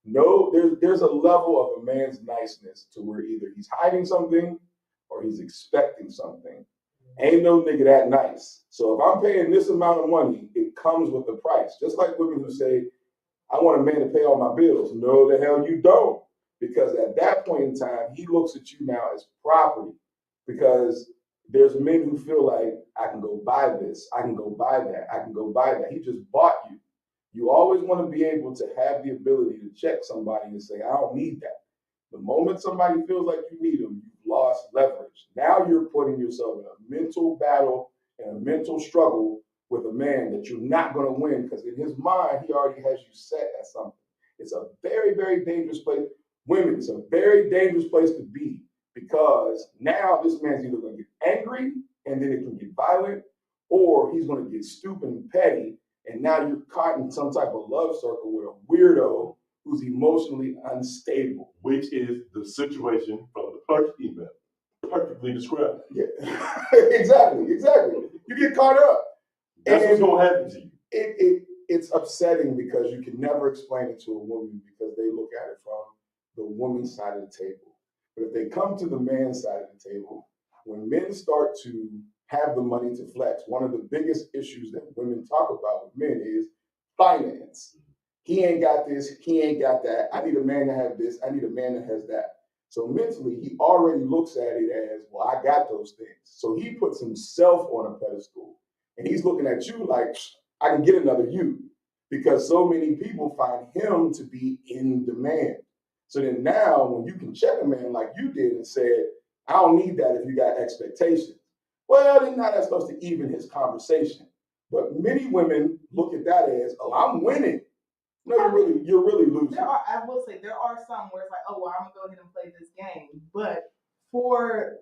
No, there's a level of a man's niceness to where either he's hiding something or he's expecting something. Ain't no nigga that nice. So if I'm paying this amount of money, it comes with a price. Just like women who say, I want a man to pay all my bills. No, the hell you don't. Because at that point in time, he looks at you now as property. Because there's men who feel like, I can go buy this, I can go buy that, I can go buy that. He just bought you. You always want to be able to have the ability to check somebody and say, I don't need that. The moment somebody feels like you need them, you've lost leverage. Now you're putting yourself in a mental battle and a mental struggle with a man that you're not going to win because in his mind, he already has you set at something. It's a very, very dangerous place. Women, it's a very dangerous place to be because now this man's either going to get angry and then it can get violent, or he's going to get stupid and petty. And now you're caught in some type of love circle with a weirdo who's emotionally unstable. Which is the situation from the first email. Perfectly described. Yeah, exactly. You get caught up. That's what's And going to happen to you. it's upsetting because you can never explain it to a woman because they look at it from the woman's side of the table. But if they come to the man's side of the table, when men start to have the money to flex, one of the biggest issues that women talk about with men is finance. He ain't got this, he ain't got that. I need a man to have this, I need a man that has that. So mentally, he already looks at it as, well, I got those things. So he puts himself on a pedestal. And he's looking at you like, I can get another you. Because so many people find him to be in demand. So then now, when you can check a man like you did and said, I don't need that if you got expectations. Well, then now that starts to even his conversation. But many women look at that as, oh, I'm winning. No, you're really losing. I will say there are some where it's like, oh, well, I'm gonna go ahead and play this game. But for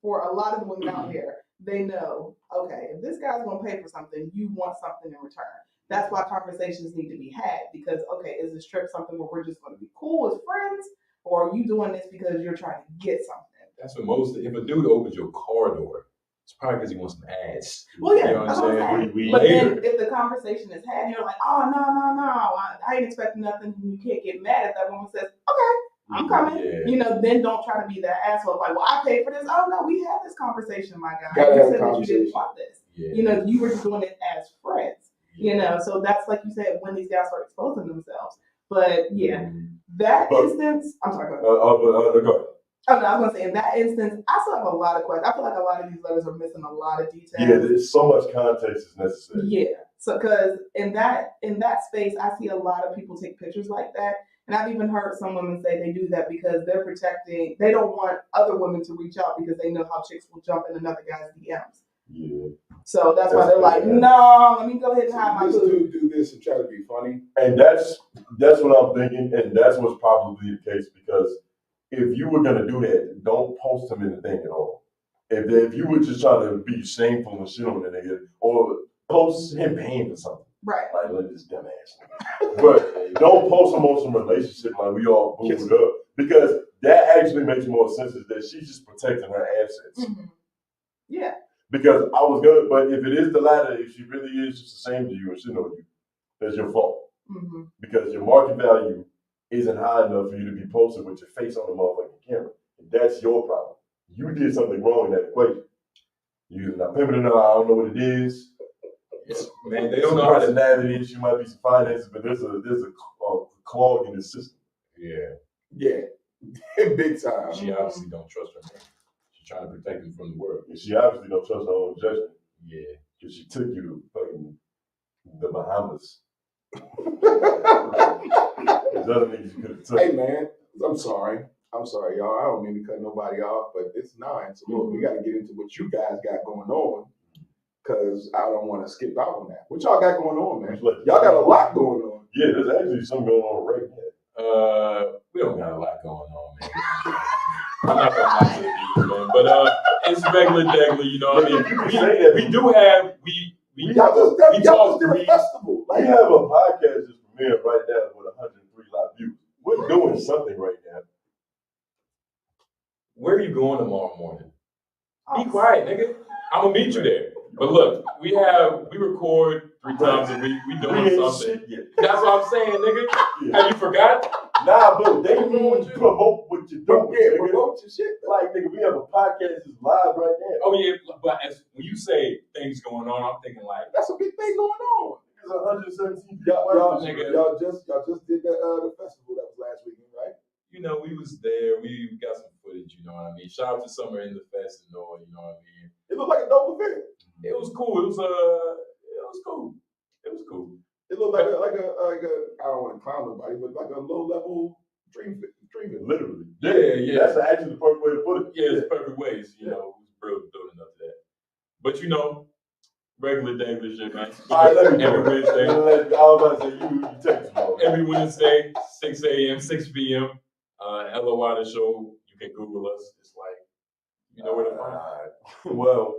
a lot of the women out here, they know, okay, if this guy's gonna pay for something, you want something in return. That's why conversations need to be had because, okay, is this trip something where we're just gonna be cool as friends, or are you doing this because you're trying to get something? That's what if a dude opens your car door, it's probably because he wants some ass. Well, yeah, you know what I'm saying? But then if the conversation is had, you're like, oh, no, I ain't expecting nothing. You can't get mad if that woman says, okay, I'm coming. Yeah. Then don't try to be that asshole. Like, well, I paid for this. Oh, no, we had this conversation, my guy. Gotta You have said a that you didn't want this. Yeah. You were just doing it as friends. So that's like you said, when these guys start exposing themselves. But yeah, that instance, I'm sorry, go ahead. Go ahead. Oh, no, I was going to say, in that instance, I still have a lot of questions. I feel like a lot of these letters are missing a lot of details. Yeah, there's so much context is necessary. Yeah. So, because in that space, I see a lot of people take pictures like that. And I've even heard some women say they do that because they're protecting, they don't want other women to reach out because they know how chicks will jump in another guy's DMs. Yeah. So that's why they're like, no, let me go ahead and hide my This food. dude do this and try to be funny. And that's what I'm thinking, and that's what's probably the case because if you were gonna do that, don't post him in the thing at all. If you were just trying to be shameful and shit on the nigga, or post him paying for something. Right. Like, look at this dumb ass. But don't post him on some relationship like we all booed up. Because that actually makes more sense is that she's just protecting her assets. Mm-hmm. Yeah. Because I was gonna, but if it is the latter, if she really is just ashamed of you and she knows you, that's your fault. Mm-hmm. Because your market value isn't high enough for you to be posted with your face on the motherfucking camera. That's your problem. You did something wrong in that equation. You're not pimping enough. I don't know what it is. Man, they don't know how to. Personality issue might be some finances, but there's a clog in the system. Yeah. Big time. She obviously don't trust her man. She's trying to protect him from the world. And she obviously don't trust her own judgment. Yeah. Because she took you to fucking the Bahamas. There's other niggas you could have took. Hey man, I'm sorry, y'all. I don't mean to cut nobody off, but it's 9. So look, we got to get into what you guys got going on, cause I don't want to skip out on that. What y'all got going on, man? Y'all got a lot going on. Yeah, there's actually something going on right now. We don't got a lot going on, man. I'm not gonna lie to you, man. But it's regular degular, you know what I mean? We do have we Y'all just did a we festival. We have a podcast just premiered right now with 103 live views. We're doing something right now. Where are you going tomorrow morning? Be quiet, nigga. I'm gonna meet you there. But look, we record 3 times a week. We doing something. That's what I'm saying, nigga. Yeah. Have you forgot? Nah, but they need to promote what you're doing. Yeah, promote your shit. Like, nigga, we have a podcast that's live right now. Oh yeah, but when you say things going on, I'm thinking like That's a big thing going on. There's 117 Y'all nigga. just did the festival that was last weekend, right? you know, we was there. We got some footage. You know what I mean. Shout out to Summer in the Fest and all. You know what I mean. It looked like a dope event. It was cool. It was cool. It was cool. It looked like a I don't want to clown nobody, but like a low level dream. Literally. Yeah. That's actually the perfect way to put it. Yeah, it's perfect ways. You know, it was real building up to that. But you know, regular David shit, man. All right, let me Every go. Wednesday. I was about to say, you text me. Every Wednesday, 6 a.m., 6 p.m. LOI the show. You can Google us. It's like, you know where to find us. Well,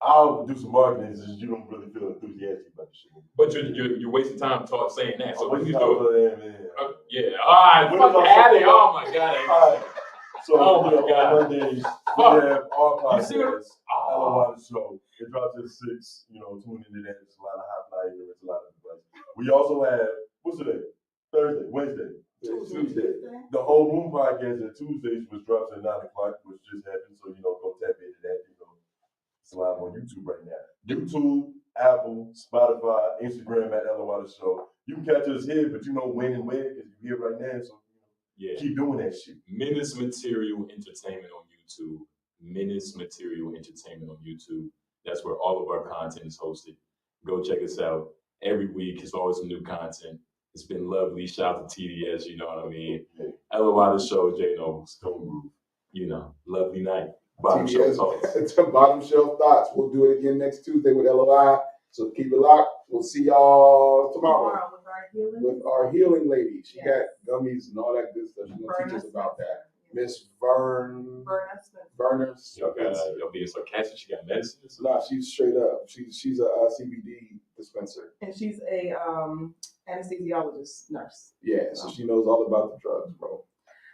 I'll do some marketing since you don't really feel enthusiastic about the shit. But you're wasting time saying that. So what you do? Man. Yeah. All right. When Fucking is our add it. show? Oh my god. All right. So, Oh my on God. Mondays, we Fuck. have our You see what? podcast, LOI the show. It drops at 6. You know, tune into that. There's a lot of hot flyers. There's a lot of advice. We also have, what's today? Thursday, Wednesday. Tuesday. The Whole Moon podcast on Tuesdays, which drops at 9 o'clock, which just happened. So, go tap into that. It's live on YouTube right now. YouTube, Apple, Spotify, Instagram at LOI The Show. You can catch us here, but when and where, because you're here right now. So, keep doing that shit. Menace Material Entertainment on YouTube. Menace Material Entertainment on YouTube. That's where all of our content is hosted. Go check us out. Every week, it's always some new content. It's been lovely. Shout out to TDS, you know what I mean? LOI The Show, J Noble, Stone Groove. Lovely night. Bottom Shelf Thoughts. Bottom Shelf Thoughts. We'll do it again next Tuesday with LOI. So keep it locked. We'll see y'all tomorrow with our healing lady. She got gummies and all that good stuff. She's gonna teach us about that. Miss Verner. Y'all being sarcastic. She got medicine. Nah, she's straight up. She's a CBD dispenser. And she's a anesthesiologist nurse. Yeah, so she knows all about the drugs, bro.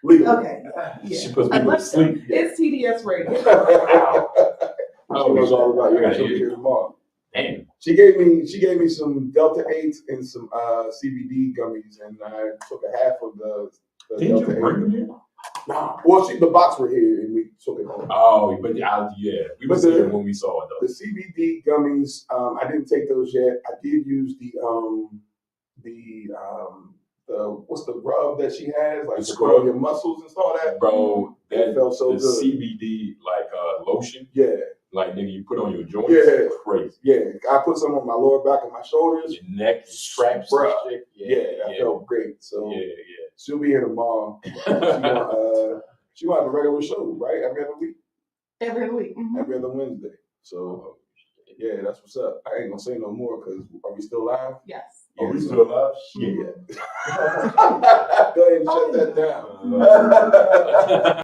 Legal. Okay. She puts people to sleep. It's TDS radio. She knows all about it. She'll be here tomorrow. Damn. She gave me some Delta 8 and some CBD gummies, and I took a half of the Didn't Delta you 8. bring them here? Nah. Well, the box were here, and we took it home. Oh, but we was here when we saw it though. The CBD gummies, I didn't take those yet. I did use the what's the rub that she has, like to put on your muscles and all that. Bro, It felt so the good. CBD lotion, Yeah, like nigga, you put on your joints. Yeah. Crazy. yeah. I put some on my lower back and my shoulders. Your neck, your straps, Bruh. and shit. Yeah, that felt great. So Yeah, she'll be here tomorrow. She gonna have a regular show, right? Every other week, Every other week. Mhm. every other Wednesday. So yeah, that's what's up. I ain't gonna say no more because are we still live? Yes. Are we still alive? Yeah. Go ahead and shut that down. yeah.